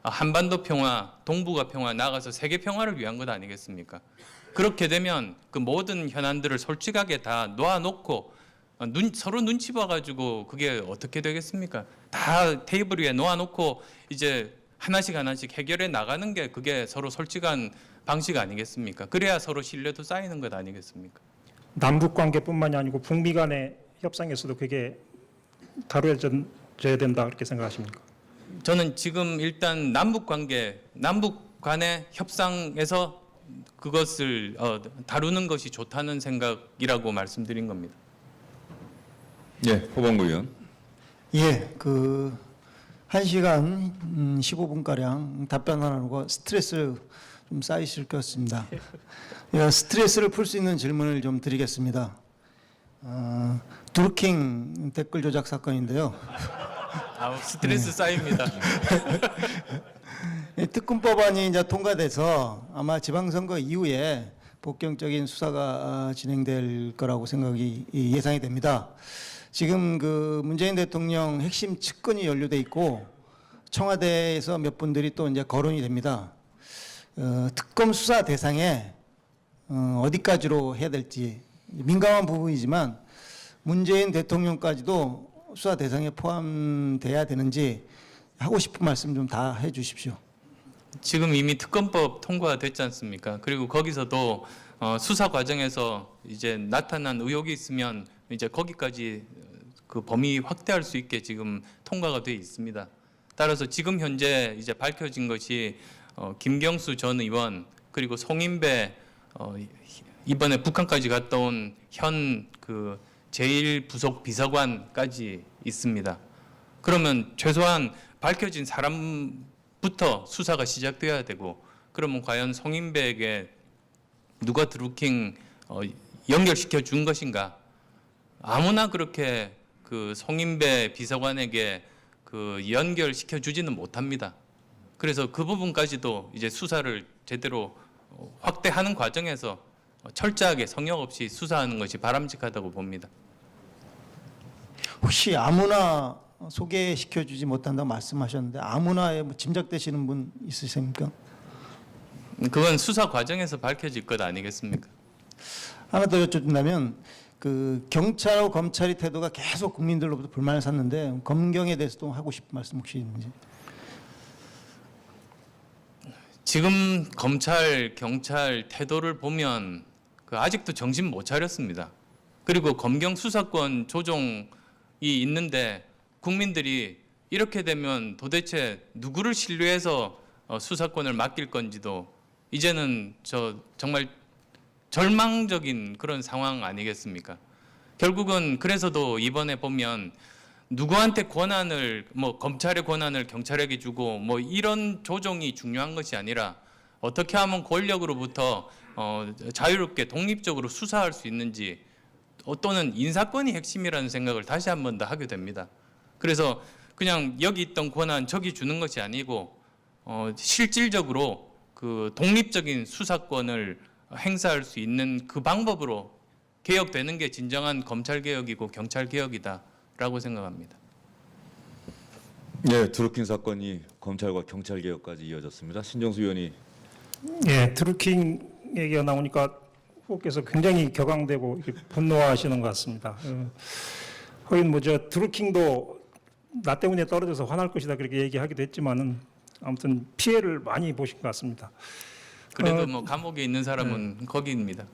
한반도 평화, 동북아 평화, 나아가서 세계 평화를 위한 것 아니겠습니까? 그렇게 되면 그 모든 현안들을 솔직하게 다 놓아놓고 서로 눈치 봐가지고 그게 어떻게 되겠습니까? 다 테이블 위에 놓아놓고 이제 하나씩 해결해 나가는 게 그게 서로 솔직한 방식 아니겠습니까? 그래야 서로 신뢰도 쌓이는 것 아니겠습니까? 남북 관계뿐만이 아니고 북미 간의 협상에서도 그게 다루어져야 된다 그렇게 생각하십니까? 저는 지금 일단 남북 간의 협상에서 그것을 다루는 것이 좋다는 생각이라고 말씀드린 겁니다. 예, 호방구 의원. 예, 그 1시간 15분가량 답변 안 하고 스트레스 좀 쌓이실 것 같습니다. 제가 스트레스를 풀 수 있는 질문을 좀 드리겠습니다. 드루킹 댓글 조작 사건인데요. 스트레스 쌓입니다. 이 특검법안이 이제 통과돼서 아마 지방선거 이후에 본격적인 수사가 진행될 거라고 생각이 예상이 됩니다. 지금 그 문재인 대통령 핵심 측근이 연루돼 있고 청와대에서 몇 분들이 또 이제 거론이 됩니다. 특검 수사 대상에 어디까지로 해야 될지 민감한 부분이지만 문재인 대통령까지도 수사 대상에 포함돼야 되는지 하고 싶은 말씀 좀 다 해주십시오. 지금 이미 특검법 통과됐지 않습니까? 그리고 거기서도 수사 과정에서 이제 나타난 의혹이 있으면 이제 거기까지 그 범위 확대할 수 있게 지금 통과가 돼 있습니다. 따라서 지금 현재 이제 밝혀진 것이 김경수 전 의원 그리고 송인배 이번에 북한까지 갔다 온 현 그 제1부속 비서관까지 있습니다. 그러면 최소한 밝혀진 사람부터 수사가 시작돼야 되고 그러면 과연 송인배에게 누가 드루킹 연결시켜 준 것인가? 아무나 그렇게 그 송인배 비서관에게 그 연결시켜 주지는 못합니다. 그래서 그 부분까지도 이제 수사를 제대로 확대하는 과정에서 철저하게 성역 없이 수사하는 것이 바람직하다고 봅니다. 혹시 아무나 소개시켜 주지 못한다고 말씀하셨는데 아무나에 뭐 짐작되시는 분 있으십니까? 그건 수사 과정에서 밝혀질 것 아니겠습니까? 하나 더 여쭙는다면 그 경찰하고 검찰의 태도가 계속 국민들로부터 불만을 샀는데 검경에 대해서도 하고 싶은 말씀 혹시 있는지? 지금 검찰, 경찰 태도를 보면 아직도 정신 못 차렸습니다. 그리고 검경 수사권 조정이 있는데 국민들이 이렇게 되면 도대체 누구를 신뢰해서 수사권을 맡길 건지도 이제는 정말 절망적인 그런 상황 아니겠습니까? 결국은 그래서도 이번에 보면 누구한테 권한을 검찰의 권한을 경찰에게 주고 이런 조정이 중요한 것이 아니라 어떻게 하면 권력으로부터 자유롭게 독립적으로 수사할 수 있는지 또는 인사권이 핵심이라는 생각을 다시 한 번 더 하게 됩니다. 그래서 그냥 여기 있던 권한 저기 주는 것이 아니고 실질적으로 그 독립적인 수사권을 행사할 수 있는 그 방법으로 개혁되는 게 진정한 검찰 개혁이고 경찰 개혁이다라고 생각합니다. 예, 드루킹 사건이 검찰과 경찰 개혁까지 이어졌습니다. 신정수 의원이. 예, 드루킹 얘기가 나오니까 후보께서 굉장히 격앙되고 분노하시는 것 같습니다. 하긴 드루킹도 나 때문에 떨어져서 화날 것이다 그렇게 얘기하기도 했지만은 아무튼 피해를 많이 보신 것 같습니다. 그래도 감옥에 있는 사람은 거기입니다.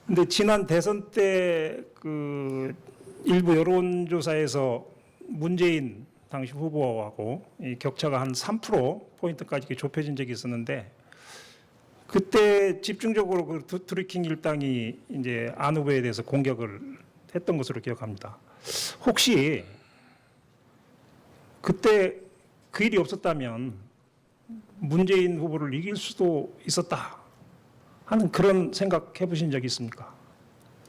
근데 지난 대선 때 그 일부 여론조사에서 문재인 당시 후보하고 이 격차가 한 3% 포인트까지 좁혀진 적이 있었는데 그때 집중적으로 그 드루킹 일당이 이제 안 후보에 대해서 공격을 했던 것으로 기억합니다. 혹시 그때 그 일이 없었다면 문재인 후보를 이길 수도 있었다 하는 그런 생각 해보신 적이 있습니까?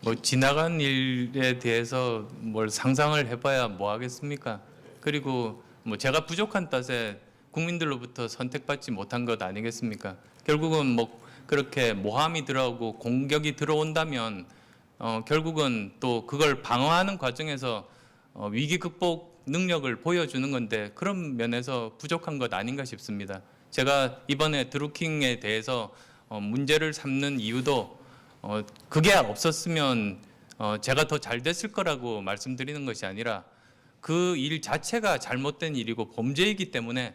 뭐 지나간 일에 대해서 뭘 상상을 해봐야 뭐 하겠습니까? 그리고 뭐 제가 부족한 탓에 국민들로부터 선택받지 못한 것 아니겠습니까? 결국은 뭐 그렇게 모함이 들어오고 공격이 들어온다면 결국은 또 그걸 방어하는 과정에서 위기 극복 능력을 보여주는 건데 그런 면에서 부족한 것 아닌가 싶습니다. 제가 이번에 드루킹에 대해서 문제를 삼는 이유도 그게 없었으면 제가 더 잘 됐을 거라고 말씀드리는 것이 아니라 그 일 자체가 잘못된 일이고 범죄이기 때문에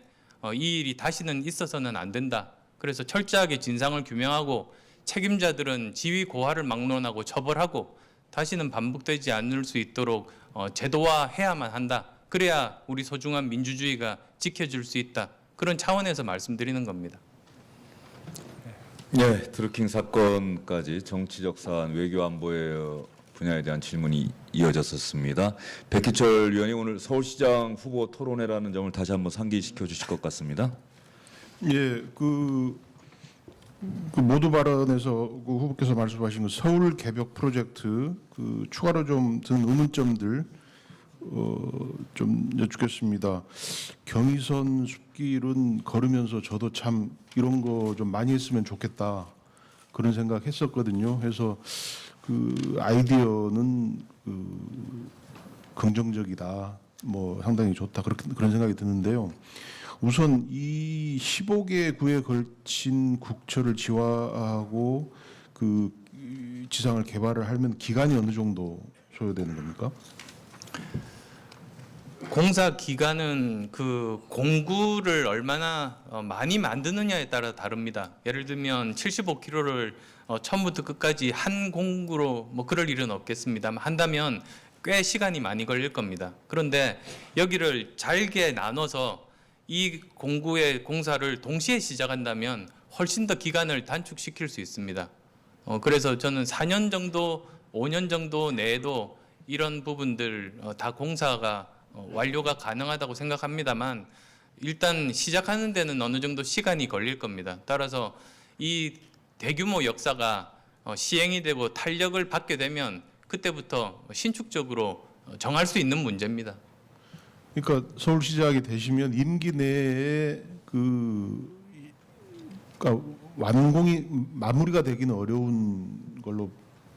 이 일이 다시는 있어서는 안 된다. 그래서 철저하게 진상을 규명하고 책임자들은 지위 고하를 막론하고 처벌하고 다시는 반복되지 않을 수 있도록 제도화해야만 한다. 그래야 우리 소중한 민주주의가 지켜질 수 있다. 그런 차원에서 말씀드리는 겁니다. 네, 드루킹 사건까지 정치적 사안, 외교 안보의 분야에 대한 질문이 이어졌었습니다. 백희철 위원이 오늘 서울시장 후보 토론회라는 점을 다시 한번 상기시켜 주실 것 같습니다. 예, 그 모두 발언에서 그 후보께서 말씀하신 그 서울 개벽 프로젝트 그 추가로 좀 든 의문점들 좀 여쭙겠습니다. 경의선 숲길은 걸으면서 저도 참 이런 거 좀 많이 했으면 좋겠다 그런 생각했었거든요. 그래서 그 아이디어는 긍정적이다, 뭐 상당히 좋다 그런 생각이 드는데요. 우선 이 15개 구에 걸친 국처를 지화하고 그 지상을 개발을 하면 기간이 어느 정도 소요되는 겁니까? 공사 기간은 그 공구를 얼마나 많이 만드느냐에 따라 다릅니다. 예를 들면 75km를 처음부터 끝까지 한 공구로 뭐 그럴 일은 없겠습니다만 한다면 꽤 시간이 많이 걸릴 겁니다. 그런데 여기를 잘게 나눠서 이 공구의 공사를 동시에 시작한다면 훨씬 더 기간을 단축시킬 수 있습니다. 그래서 저는 4년 정도, 5년 정도 내에도 이런 부분들 다 공사가 완료가 가능하다고 생각합니다만 일단 시작하는 데는 어느 정도 시간이 걸릴 겁니다. 따라서 이 대규모 역사가 시행이 되고 탄력을 받게 되면 그때부터 신축적으로 정할 수 있는 문제입니다. 그러니까 서울시장이 되시면 임기 내에 그러니까 완공이 마무리가 되기는 어려운 걸로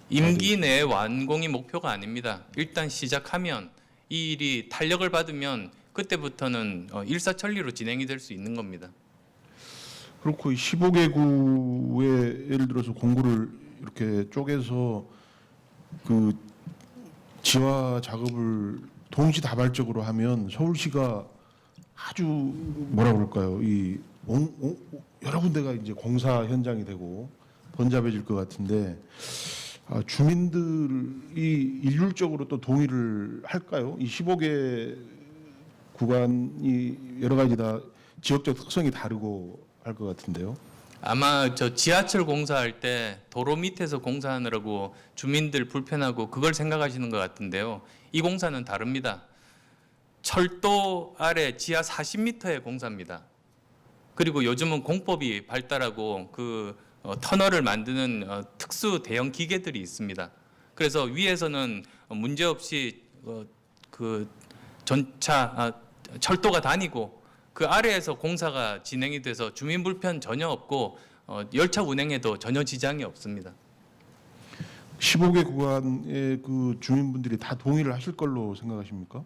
임기 내에 완공이 목표가 아닙니다. 일단 시작하면 이 일이 탄력을 받으면 그때부터는 일사천리로 진행이 될 수 있는 겁니다. 그렇고 15개구에 예를 들어서 공구를 이렇게 쪼개서 그 지화 작업을 동시다발적으로 하면 서울시가 아주 뭐라 그럴까요? 이 여러 군데가 이제 공사 현장이 되고 번잡해질 것 같은데 주민들이 일률적으로 또 동의를 할까요? 이 15개 구간이 여러 가지 다 지역적 특성이 다르고 할 것 같은데요. 아마 저 지하철 공사할 때 도로 밑에서 공사하느라고 주민들 불편하고 그걸 생각하시는 것 같은데요. 이 공사는 다릅니다. 철도 아래 지하 40m의 공사입니다. 그리고 요즘은 공법이 발달하고 그 터널을 만드는 특수 대형 기계들이 있습니다. 그래서 위에서는 문제없이 그 전차 철도가 다니고 그 아래에서 공사가 진행이 돼서 주민 불편 전혀 없고 열차 운행에도 전혀 지장이 없습니다. 15개 구간의 그 주민분들이 다 동의를 하실 걸로 생각하십니까?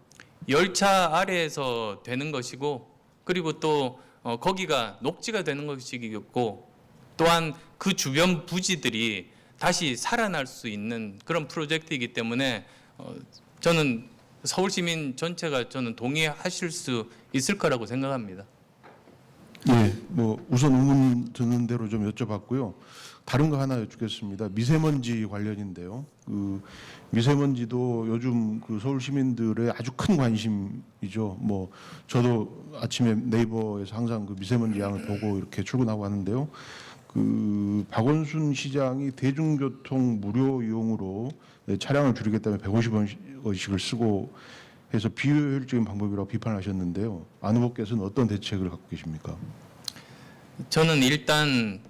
열차 아래에서 되는 것이고 그리고 또 거기가 녹지가 되는 것이고 또한 그 주변 부지들이 다시 살아날 수 있는 그런 프로젝트이기 때문에 저는 서울 시민 전체가 저는 동의하실 수 있을 거라고 생각합니다. 예, 뭐 우선 의문 드는 대로 좀 여쭤봤고요. 다른 거 하나 여쭙겠습니다. 미세먼지 관련인데요. 그 미세먼지도 요즘 그 서울 시민들의 아주 큰 관심이죠. 뭐 저도 아침에 네이버에서 항상 그 미세먼지 양을 보고 이렇게 출근하고 하는데요. 그 그 박원순 시장이 대중교통 무료 이용으로 차량을 줄이겠다며 150원씩을 쓰고 해서 비효율적인 방법이라고 비판하셨는데요. 안 후보께서는 어떤 대책을 갖고 계십니까? 저는 일단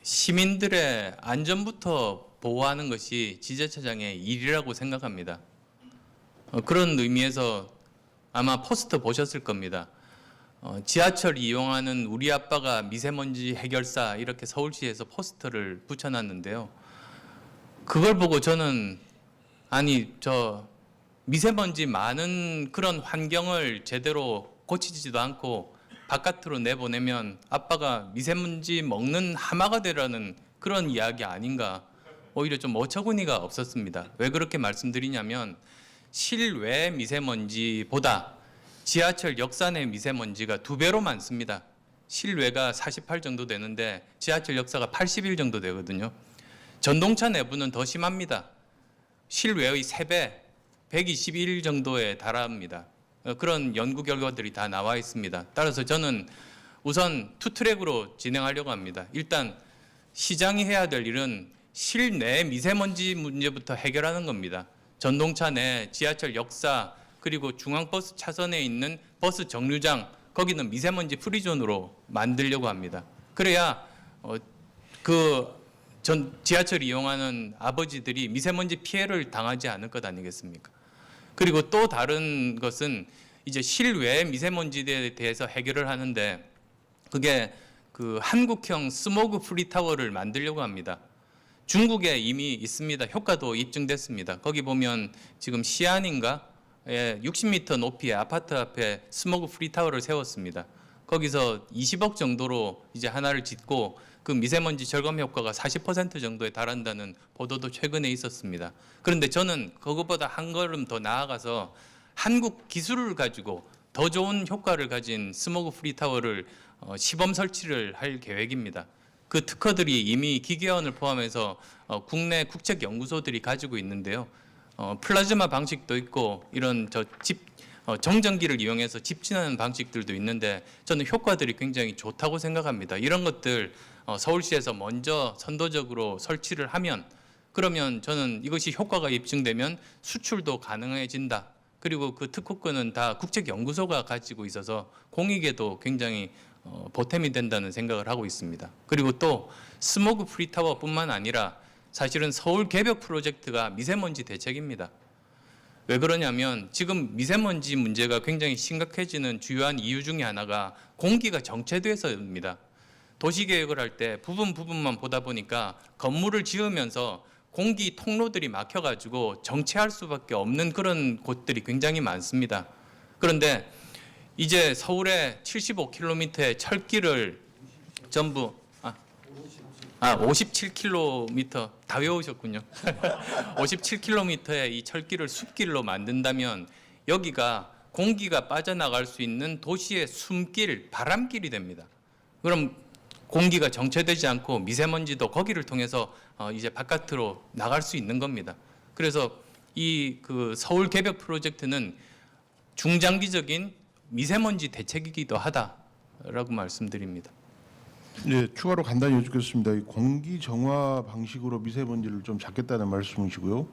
시민들의 안전부터 보호하는 것이 지자체장의 일이라고 생각합니다. 그런 의미에서 아마 포스터 보셨을 겁니다. 지하철 이용하는 우리 아빠가 미세먼지 해결사 이렇게 서울시에서 포스터를 붙여놨는데요. 그걸 보고 저는 아니 저 미세먼지 많은 그런 환경을 제대로 고치지도 않고 바깥으로 내보내면 아빠가 미세먼지 먹는 하마가 되라는 그런 이야기 아닌가, 오히려 좀 어처구니가 없었습니다. 왜 그렇게 말씀드리냐면 실외 미세먼지보다 지하철 역사 내 미세먼지가 2배로 많습니다. 실외가 48 정도 되는데 지하철 역사가 81 정도 되거든요. 전동차 내부는 더 심합니다. 실외의 3배, 121 정도에 달합니다. 그런 연구 결과들이 다 나와 있습니다. 따라서 저는 우선 투트랙으로 진행하려고 합니다. 일단 시장이 해야 될 일은 실내 미세먼지 문제부터 해결하는 겁니다. 전동차 내 지하철 역사 그리고 중앙버스 차선에 있는 버스 정류장, 거기는 미세먼지 프리존으로 만들려고 합니다. 그래야 지하철 이용하는 아버지들이 미세먼지 피해를 당하지 않을 것 아니겠습니까? 그리고 또 다른 것은 이제 실외 미세먼지에 대해서 해결을 하는데, 그게 그 한국형 스모그 프리 타워를 만들려고 합니다. 중국에 이미 있습니다. 효과도 입증됐습니다. 거기 보면 지금 시안인가 60m 높이의 아파트 앞에 스모그 프리 타워를 세웠습니다. 거기서 20억 정도로 이제 하나를 짓고 그 미세먼지 절감 효과가 40% 정도에 달한다는 보도도 최근에 있었습니다. 그런데 저는 그것보다 한 걸음 더 나아가서 한국 기술을 가지고 더 좋은 효과를 가진 스모그 프리 타워를 시범 설치를 할 계획입니다. 그 특허들이 이미 기계원을 포함해서 국내 국책 연구소들이 가지고 있는데요. 플라즈마 방식도 있고 이런 정전기를 이용해서 집진하는 방식들도 있는데 저는 효과들이 굉장히 좋다고 생각합니다. 이런 것들 서울시에서 먼저 선도적으로 설치를 하면, 그러면 저는 이것이 효과가 입증되면 수출도 가능해진다. 그리고 그 특허권은 다 국책연구소가 가지고 있어서 공익에도 굉장히 보탬이 된다는 생각을 하고 있습니다. 그리고 또 스모그 프리타워뿐만 아니라 사실은 서울 개벽 프로젝트가 미세먼지 대책입니다. 왜 그러냐면 지금 미세먼지 문제가 굉장히 심각해지는 주요한 이유 중에 하나가 공기가 정체돼서입니다. 도시계획을 할 때 부분만 보다 보니까 건물을 지으면서 공기 통로들이 막혀가지고 정체할 수밖에 없는 그런 곳들이 굉장히 많습니다. 그런데 이제 서울의 75km의 철길을 전부 57km 다 외우셨군요. 57km의 이 철길을 숲길로 만든다면 여기가 공기가 빠져나갈 수 있는 도시의 숨길, 바람길이 됩니다. 그럼 공기가 정체되지 않고 미세먼지도 거기를 통해서 이제 바깥으로 나갈 수 있는 겁니다. 그래서 이 그 서울 개벽 프로젝트는 중장기적인 미세먼지 대책이기도 하다라고 말씀드립니다. 네, 추가로 간단히 여쭙겠습니다. 이 공기 정화 방식으로 미세먼지를 좀 잡겠다는 말씀이시고요.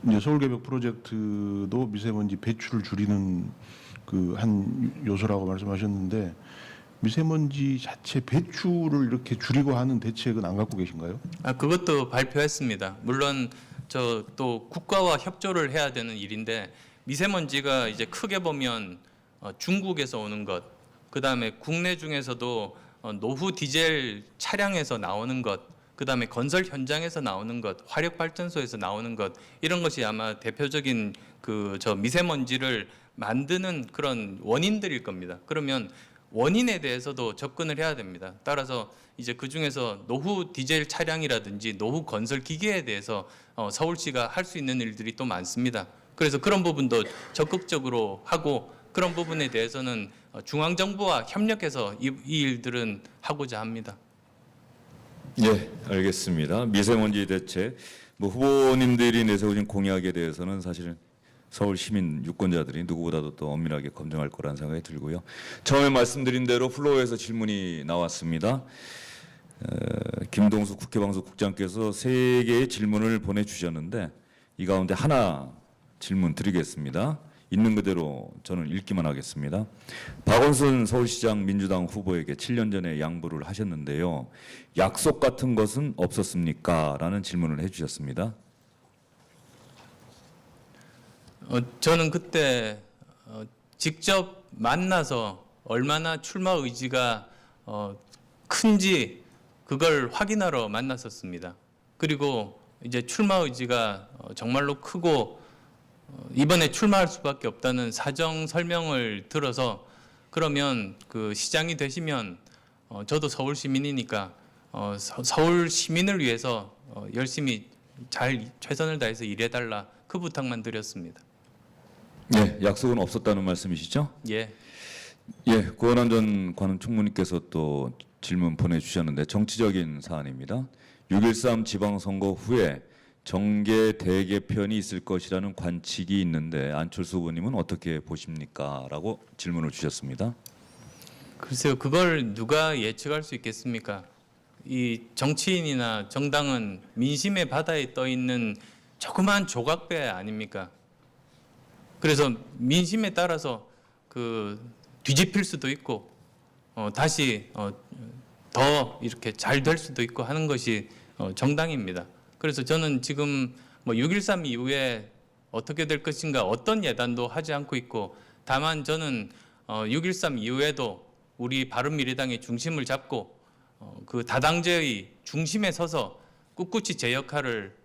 이제 서울 개벽 프로젝트도 미세먼지 배출을 줄이는 그 한 요소라고 말씀하셨는데, 미세먼지 자체 배출을 이렇게 줄이고 하는 대책은 안 갖고 계신가요? 그것도 발표했습니다. 물론 저 또 국가와 협조를 해야 되는 일인데, 미세먼지가 이제 크게 보면 중국에서 오는 것, 그다음에 국내 중에서도 노후 디젤 차량에서 나오는 것, 그다음에 건설 현장에서 나오는 것, 화력 발전소에서 나오는 것, 이런 것이 아마 대표적인 미세먼지를 만드는 그런 원인들일 겁니다. 그러면 원인에 대해서도 접근을 해야 됩니다. 따라서 이제 그 중에서 노후 디젤 차량이라든지 노후 건설 기계에 대해서 서울시가 할 수 있는 일들이 또 많습니다. 그래서 그런 부분도 적극적으로 하고, 그런 부분에 대해서는 중앙정부와 협력해서 이 일들은 하고자 합니다. 예, 알겠습니다. 미세먼지 대책, 후보님들이 내세우신 공약에 대해서는 사실은 서울 시민 유권자들이 누구보다도 또 엄밀하게 검증할 거라는 생각이 들고요. 처음에 말씀드린 대로 플로어에서 질문이 나왔습니다. 김동수 국회방송국장께서 3개의 질문을 보내주셨는데 이 가운데 하나 질문 드리겠습니다. 있는 그대로 저는 읽기만 하겠습니다. 박원순 서울시장 민주당 후보에게 7년 전에 양보를 하셨는데요. 약속 같은 것은 없었습니까? 라는 질문을 해주셨습니다. 저는 그때 직접 만나서 얼마나 출마 의지가 큰지 그걸 확인하러 만났었습니다. 그리고 이제 출마 의지가 정말로 크고 이번에 출마할 수밖에 없다는 사정 설명을 들어서 그러면 그 시장이 되시면 저도 서울 시민이니까 서울 시민을 위해서 열심히 잘 최선을 다해서 일해달라 그 부탁만 드렸습니다. 네, 약속은 없었다는 말씀이시죠? 예. 예, 고원환 전 관훈 총무님께서 또 질문 보내주셨는데 정치적인 사안입니다. 6.13 지방선거 후에 정계 대개편이 있을 것이라는 관측이 있는데 안철수 후보님은 어떻게 보십니까? 라고 질문을 주셨습니다. 글쎄요, 그걸 누가 예측할 수 있겠습니까? 이 정치인이나 정당은 민심의 바다에 떠 있는 조그만 조각배 아닙니까? 그래서 민심에 따라서 그 뒤집힐 수도 있고 다시 더 이렇게 잘 될 수도 있고 하는 것이 정당입니다. 그래서 저는 지금 뭐 6.13 이후에 어떻게 될 것인가 어떤 예단도 하지 않고 있고 다만 저는 6.13 이후에도 우리 바른미래당의 중심을 잡고 그 다당제의 중심에 서서 꿋꿋이 제 역할을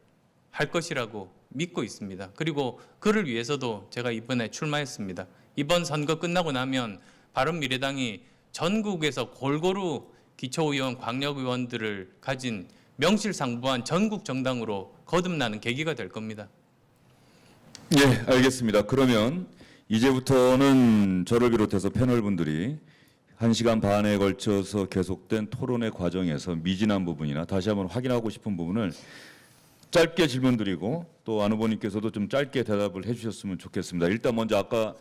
할 것이라고 믿고 있습니다. 그리고 그를 위해서도 제가 이번에 출마했습니다. 이번 선거 끝나고 나면 바른미래당이 전국에서 골고루 기초의원, 광역의원들을 가진 명실상부한 전국 정당으로 거듭나는 계기가 될 겁니다. 예, 알겠습니다. 그러면 이제부터는 저를 비롯해서 패널분들이 1시간 반에 걸쳐서 계속된 토론의 과정에서 미진한 부분이나 다시 한번 확인하고 싶은 부분을 짧게 질문드리고 또 안 후보님께서도 좀 짧게 대답을 해주셨으면 좋겠습니다. 일단 먼저 아까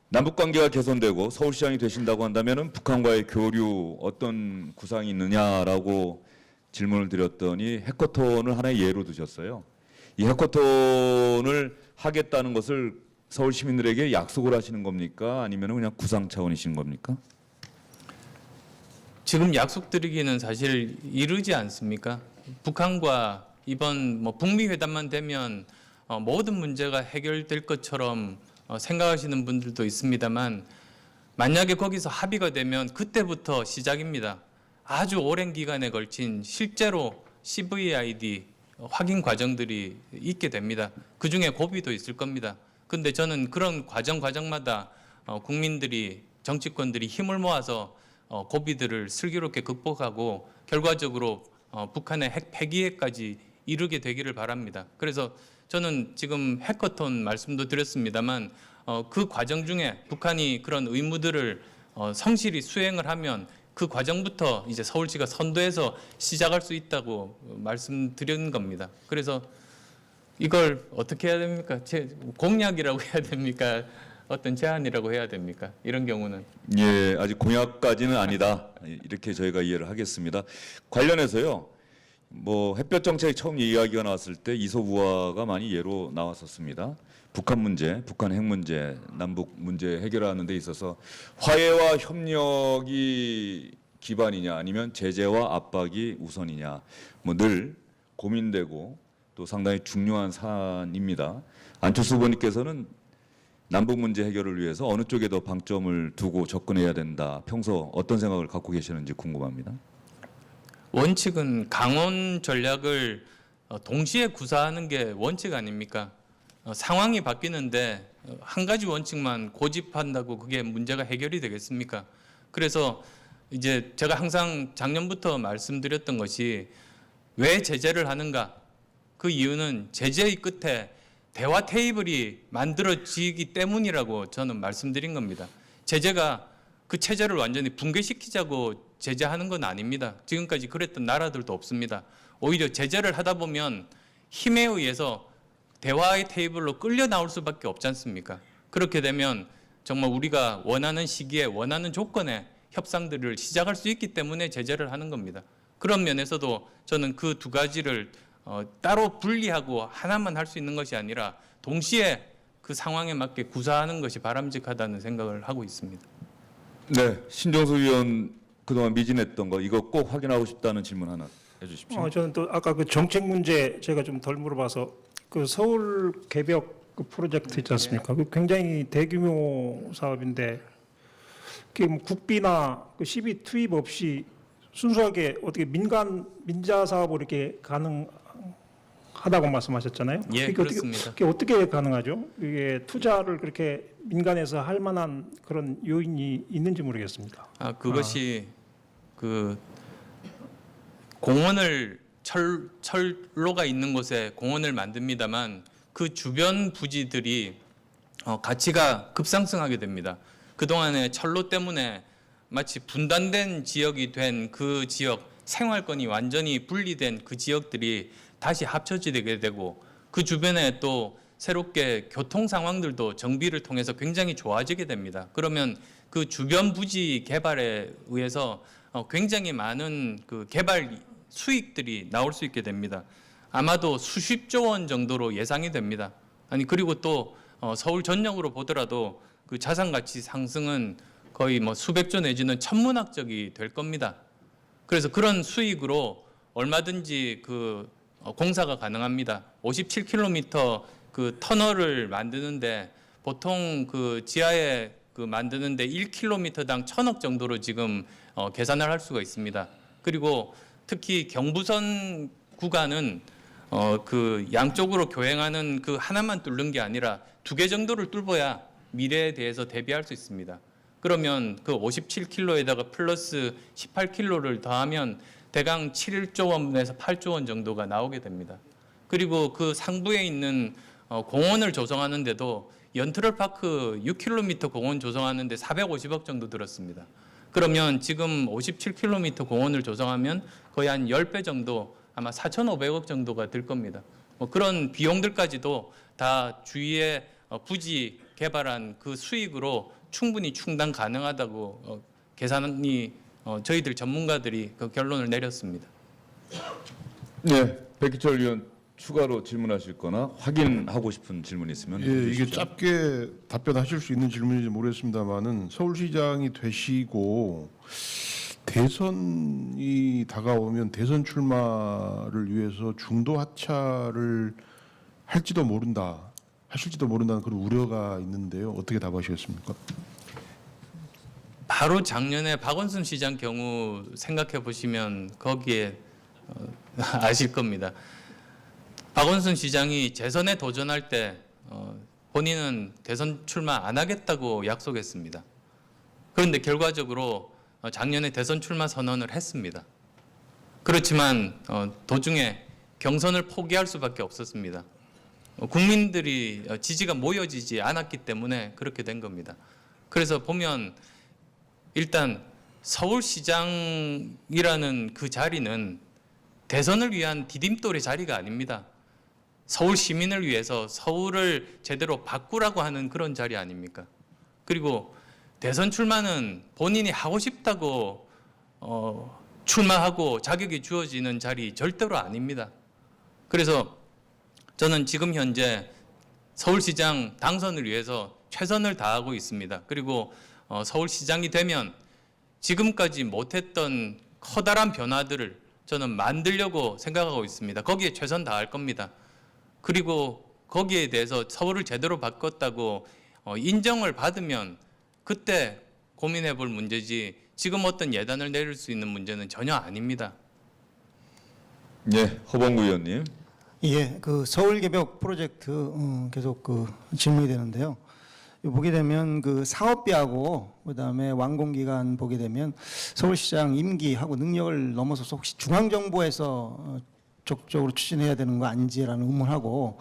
남북관계가 개선되고 서울시장이 되신다고 한다면 북한과의 교류 어떤 구상이 있느냐라고 질문을 드렸더니 해커톤을 하나의 예로 드셨어요. 이 해커톤을 하겠다는 것을 서울 시민들에게 약속을 하시는 겁니까? 아니면 그냥 구상 차원이신 겁니까? 지금 약속드리기는 사실 이르지 않습니까? 북한과 이번 뭐 북미 회담만 되면 모든 문제가 해결될 것처럼 생각하시는 분들도 있습니다만 만약에 거기서 합의가 되면 그때부터 시작입니다. 아주 오랜 기간에 걸친 실제로 CVID 확인 과정들이 있게 됩니다. 그중에 고비도 있을 겁니다. 근데 저는 그런 과정마다 국민들이 정치권들이 힘을 모아서 고비들을 슬기롭게 극복하고 결과적으로 북한의 핵 폐기에까지 이르게 되기를 바랍니다. 그래서 저는 지금 해커톤 말씀도 드렸습니다만 그 과정 중에 북한이 그런 의무들을 성실히 수행을 하면 그 과정부터 이제 서울시가 선도해서 시작할 수 있다고 말씀드린 겁니다. 그래서 이걸 어떻게 해야 됩니까? 공약이라고 해야 됩니까? 어떤 제안이라고 해야 됩니까? 이런 경우는. 예, 아직 공약까지는 아니다. 이렇게 저희가 이해를 하겠습니다. 관련해서요. 뭐 햇볕 정책이 처음 이야기가 나왔을 때 이소부화가 많이 예로 나왔었습니다. 북한 문제, 북한 핵 문제, 남북 문제 해결하는 데 있어서 화해와 협력이 기반이냐 아니면 제재와 압박이 우선이냐 뭐 늘 고민되고 또 상당히 중요한 사안입니다. 안철수 후보님께서는 남북 문제 해결을 위해서 어느 쪽에 더 방점을 두고 접근해야 된다. 평소 어떤 생각을 갖고 계시는지 궁금합니다. 원칙은 강원 전략을 동시에 구사하는 게 원칙 아닙니까? 상황이 바뀌는데 한 가지 원칙만 고집한다고 그게 문제가 해결이 되겠습니까? 그래서 이제 제가 항상 작년부터 말씀드렸던 것이 왜 제재를 하는가? 그 이유는 제재의 끝에 대화 테이블이 만들어지기 때문이라고 저는 말씀드린 겁니다. 제재가 그 체제를 완전히 붕괴시키자고 제재하는 건 아닙니다. 지금까지 그랬던 나라들도 없습니다. 오히려 제재를 하다 보면 힘에 의해서 대화의 테이블로 끌려 나올 수밖에 없지 않습니까? 그렇게 되면 정말 우리가 원하는 시기에 원하는 조건에 협상들을 시작할 수 있기 때문에 제재를 하는 겁니다. 그런 면에서도 저는 그 두 가지를 따로 분리하고 하나만 할 수 있는 것이 아니라 동시에 그 상황에 맞게 구사하는 것이 바람직하다는 생각을 하고 있습니다. 네, 신정수 의원 그동안 미진했던 거 이거 꼭 확인하고 싶다는 질문 하나 해주십시오. 저는 또 아까 그 정책 문제 제가 좀 덜 물어봐서 그 서울 개벽 그 프로젝트 있지 않습니까? 그 굉장히 대규모 사업인데 그게 뭐 국비나 그 시비 투입 없이 순수하게 어떻게 민자 사업으로 이렇게 가능하다고 말씀하셨잖아요. 예, 그게 그렇습니다. 그게 어떻게 가능하죠? 이게 투자를 그렇게 민간에서 할 만한 그런 요인이 있는지 모르겠습니다. 그것이 그 공원을 철로가 있는 곳에 공원을 만듭니다만 그 주변 부지들이 가치가 급상승하게 됩니다. 그동안에 철로 때문에 마치 분단된 지역이 된 그 지역, 생활권이 완전히 분리된 그 지역들이 다시 합쳐지게 되고 그 주변에 또 새롭게 교통 상황들도 정비를 통해서 굉장히 좋아지게 됩니다. 그러면 그 주변 부지 개발에 의해서 굉장히 많은 그 개발 수익들이 나올 수 있게 됩니다. 아마도 수십조 원 정도로 예상이 됩니다. 아니 그리고 또 서울 전역으로 보더라도 그 자산 가치 상승은 거의 뭐 수백조 내지는 천문학적이 될 겁니다. 그래서 그런 수익으로 얼마든지 그 공사가 가능합니다. 57km 그 터널을 만드는데 보통 그 지하에 그 만드는데 1km당 1,000억 정도로 지금 계산을 할 수가 있습니다. 그리고 특히 경부선 구간은 그 양쪽으로 교행하는 그 하나만 뚫는 게 아니라 2개 정도를 뚫어야 미래에 대해서 대비할 수 있습니다. 그러면 그 57km에다가 플러스 18km를 더하면 대강 7조 원에서 8조 원 정도가 나오게 됩니다. 그리고 그 상부에 있는 공원을 조성하는데도 연트럴파크 6km 공원 조성하는데 450억 정도 들었습니다. 그러면 지금 57km 공원을 조성하면 거의 한 10배 정도 아마 4,500억 정도가 들 겁니다. 그런 비용들까지도 다 주위에 부지 개발한 그 수익으로 충분히 충당 가능하다고 계산이 저희들 전문가들이 그 결론을 내렸습니다. 네, 백희철 의원 추가로 질문하실 거나 확인하고 싶은 질문이 있으면 예, 이게 해주십시오. 짧게 답변하실 수 있는 질문인지 모르겠습니다만은 서울시장이 되시고 대선이 다가오면 대선 출마를 위해서 중도 하차를 할지도 모른다, 하실지도 모른다는 그런 우려가 있는데요. 어떻게 답하시겠습니까? 바로 작년에 박원순 시장 경우 생각해 보시면 거기에 아실 겁니다. 박원순 시장이 재선에 도전할 때 본인은 대선 출마 안 하겠다고 약속했습니다. 그런데 결과적으로 작년에 대선 출마 선언을 했습니다. 그렇지만 도중에 경선을 포기할 수밖에 없었습니다. 국민들이 지지가 모여지지 않았기 때문에 그렇게 된 겁니다. 그래서 보면 일단 서울시장이라는 그 자리는 대선을 위한 디딤돌의 자리가 아닙니다. 서울 시민을 위해서 서울을 제대로 바꾸라고 하는 그런 자리 아닙니까? 그리고 대선 출마는 본인이 하고 싶다고 출마하고 자격이 주어지는 자리 절대로 아닙니다. 그래서 저는 지금 현재 서울시장 당선을 위해서 최선을 다하고 있습니다. 그리고 서울시장이 되면 지금까지 못했던 커다란 변화들을 저는 만들려고 생각하고 있습니다. 거기에 최선 다할 겁니다. 그리고 거기에 대해서 서울을 제대로 바꿨다고 인정을 받으면 그때 고민해 볼 문제지 지금 어떤 예단을 내릴 수 있는 문제는 전혀 아닙니다. 네, 허범구 의원님. 예, 그 서울 개벽 프로젝트 계속 그 질문이 되는데요. 보게 되면 그 사업비하고 그다음에 완공 기간 보게 되면 서울시장 임기하고 능력을 넘어서서 혹시 중앙정부에서 적극적으로 추진해야 되는 거 아닌지라는 의문하고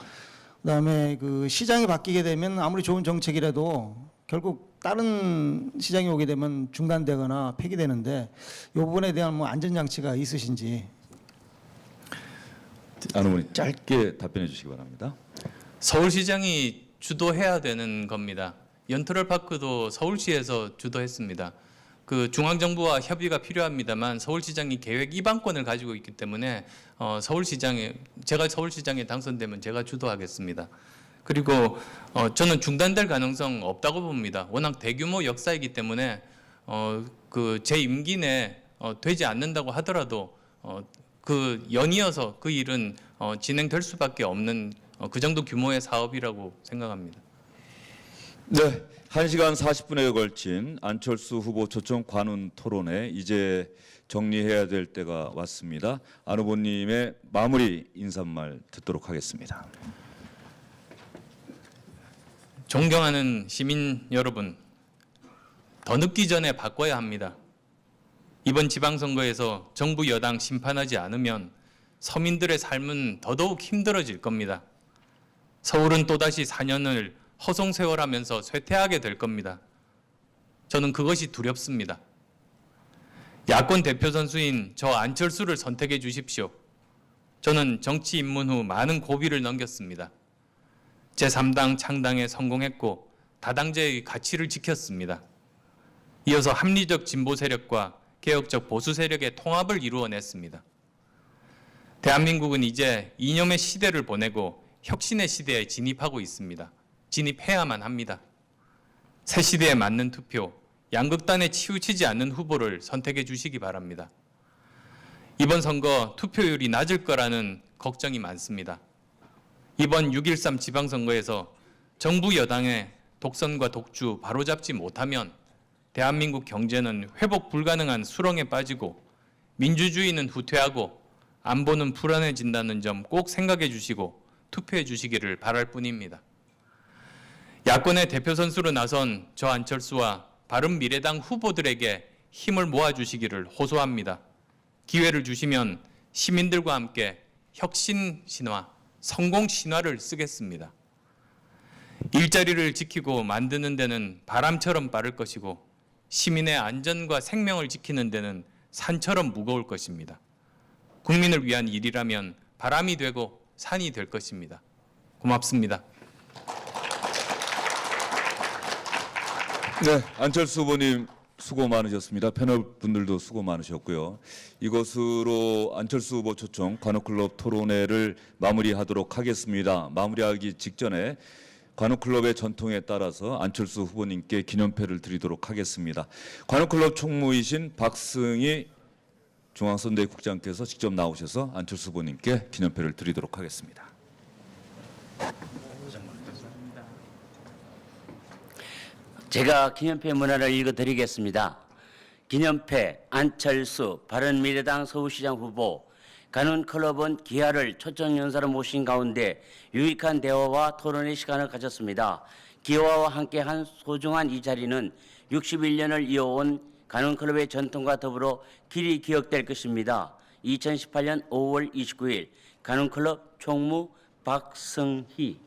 그다음에 그 시장이 바뀌게 되면 아무리 좋은 정책이라도 결국 다른 시장이 오게 되면 중단되거나 폐기되는데 이 부분에 대한 뭐 안전장치가 있으신지. 안 의원님 짧게 답변해 주시기 바랍니다. 서울시장이 주도해야 되는 겁니다. 연트럴파크도 서울시에서 주도했습니다. 그 중앙정부와 협의가 필요합니다만 서울시장이 계획 이반권을 가지고 있기 때문에 제가 서울시장에 당선되면 제가 주도하겠습니다. 그리고 저는 중단될 가능성 없다고 봅니다. 워낙 대규모 역사이기 때문에 그 제 임기 내 되지 않는다고 하더라도 그 연이어서 그 일은 진행될 수밖에 없는 그 정도 규모의 사업이라고 생각합니다. 네, 1시간 40분에 걸친 안철수 후보 초청 관훈 토론회 이제 정리해야 될 때가 왔습니다. 안 후보님의 마무리 인사말 듣도록 하겠습니다. 존경하는 시민 여러분, 더 늦기 전에 바꿔야 합니다. 이번 지방선거에서 정부 여당 심판하지 않으면 서민들의 삶은 더더욱 힘들어질 겁니다. 서울은 또다시 4년을 허송세월하면서 쇠퇴하게 될 겁니다. 저는 그것이 두렵습니다. 야권 대표 선수인 저 안철수를 선택해 주십시오. 저는 정치 입문 후 많은 고비를 넘겼습니다. 제3당 창당에 성공했고 다당제의 가치를 지켰습니다. 이어서 합리적 진보 세력과 개혁적 보수 세력의 통합을 이루어냈습니다. 대한민국은 이제 이념의 시대를 보내고 혁신의 시대에 진입하고 있습니다. 진입해야만 합니다. 새 시대에 맞는 투표, 양극단에 치우치지 않는 후보를 선택해 주시기 바랍니다. 이번 선거 투표율이 낮을 거라는 걱정이 많습니다. 이번 6.13 지방선거에서 정부 여당의 독선과 독주 바로잡지 못하면 대한민국 경제는 회복 불가능한 수렁에 빠지고 민주주의는 후퇴하고 안보는 불안해진다는 점 꼭 생각해 주시고 투표해 주시기를 바랄 뿐입니다. 야권의 대표 선수로 나선 저 안철수와 바른미래당 후보들에게 힘을 모아주시기를 호소합니다. 기회를 주시면 시민들과 함께 혁신 신화, 성공 신화를 쓰겠습니다. 일자리를 지키고 만드는 데는 바람처럼 빠를 것이고 시민의 안전과 생명을 지키는 데는 산처럼 무거울 것입니다. 국민을 위한 일이라면 바람이 되고 산이 될 것입니다. 고맙습니다. 네, 안철수 후보님 수고 많으셨습니다. 패널 분들도 수고 많으셨고요. 이것으로 안철수 후보 초청 관우클럽 토론회를 마무리하도록 하겠습니다. 마무리하기 직전에 관우클럽의 전통에 따라서 안철수 후보님께 기념패를 드리도록 하겠습니다. 관우클럽 총무이신 박승희 중앙선대위 국장께서 직접 나오셔서 안철수 후보님께 기념패를 드리도록 하겠습니다. 제가 기념패 문화를 읽어드리겠습니다. 기념패 안철수 바른미래당 서울시장 후보 관훈클럽은 기아를 초청연사로 모신 가운데 유익한 대화와 토론의 시간을 가졌습니다. 기아와 함께한 소중한 이 자리는 61년을 이어온 관훈클럽의 전통과 더불어 길이 기억될 것입니다. 2018년 5월 29일 관훈클럽 총무 박승희.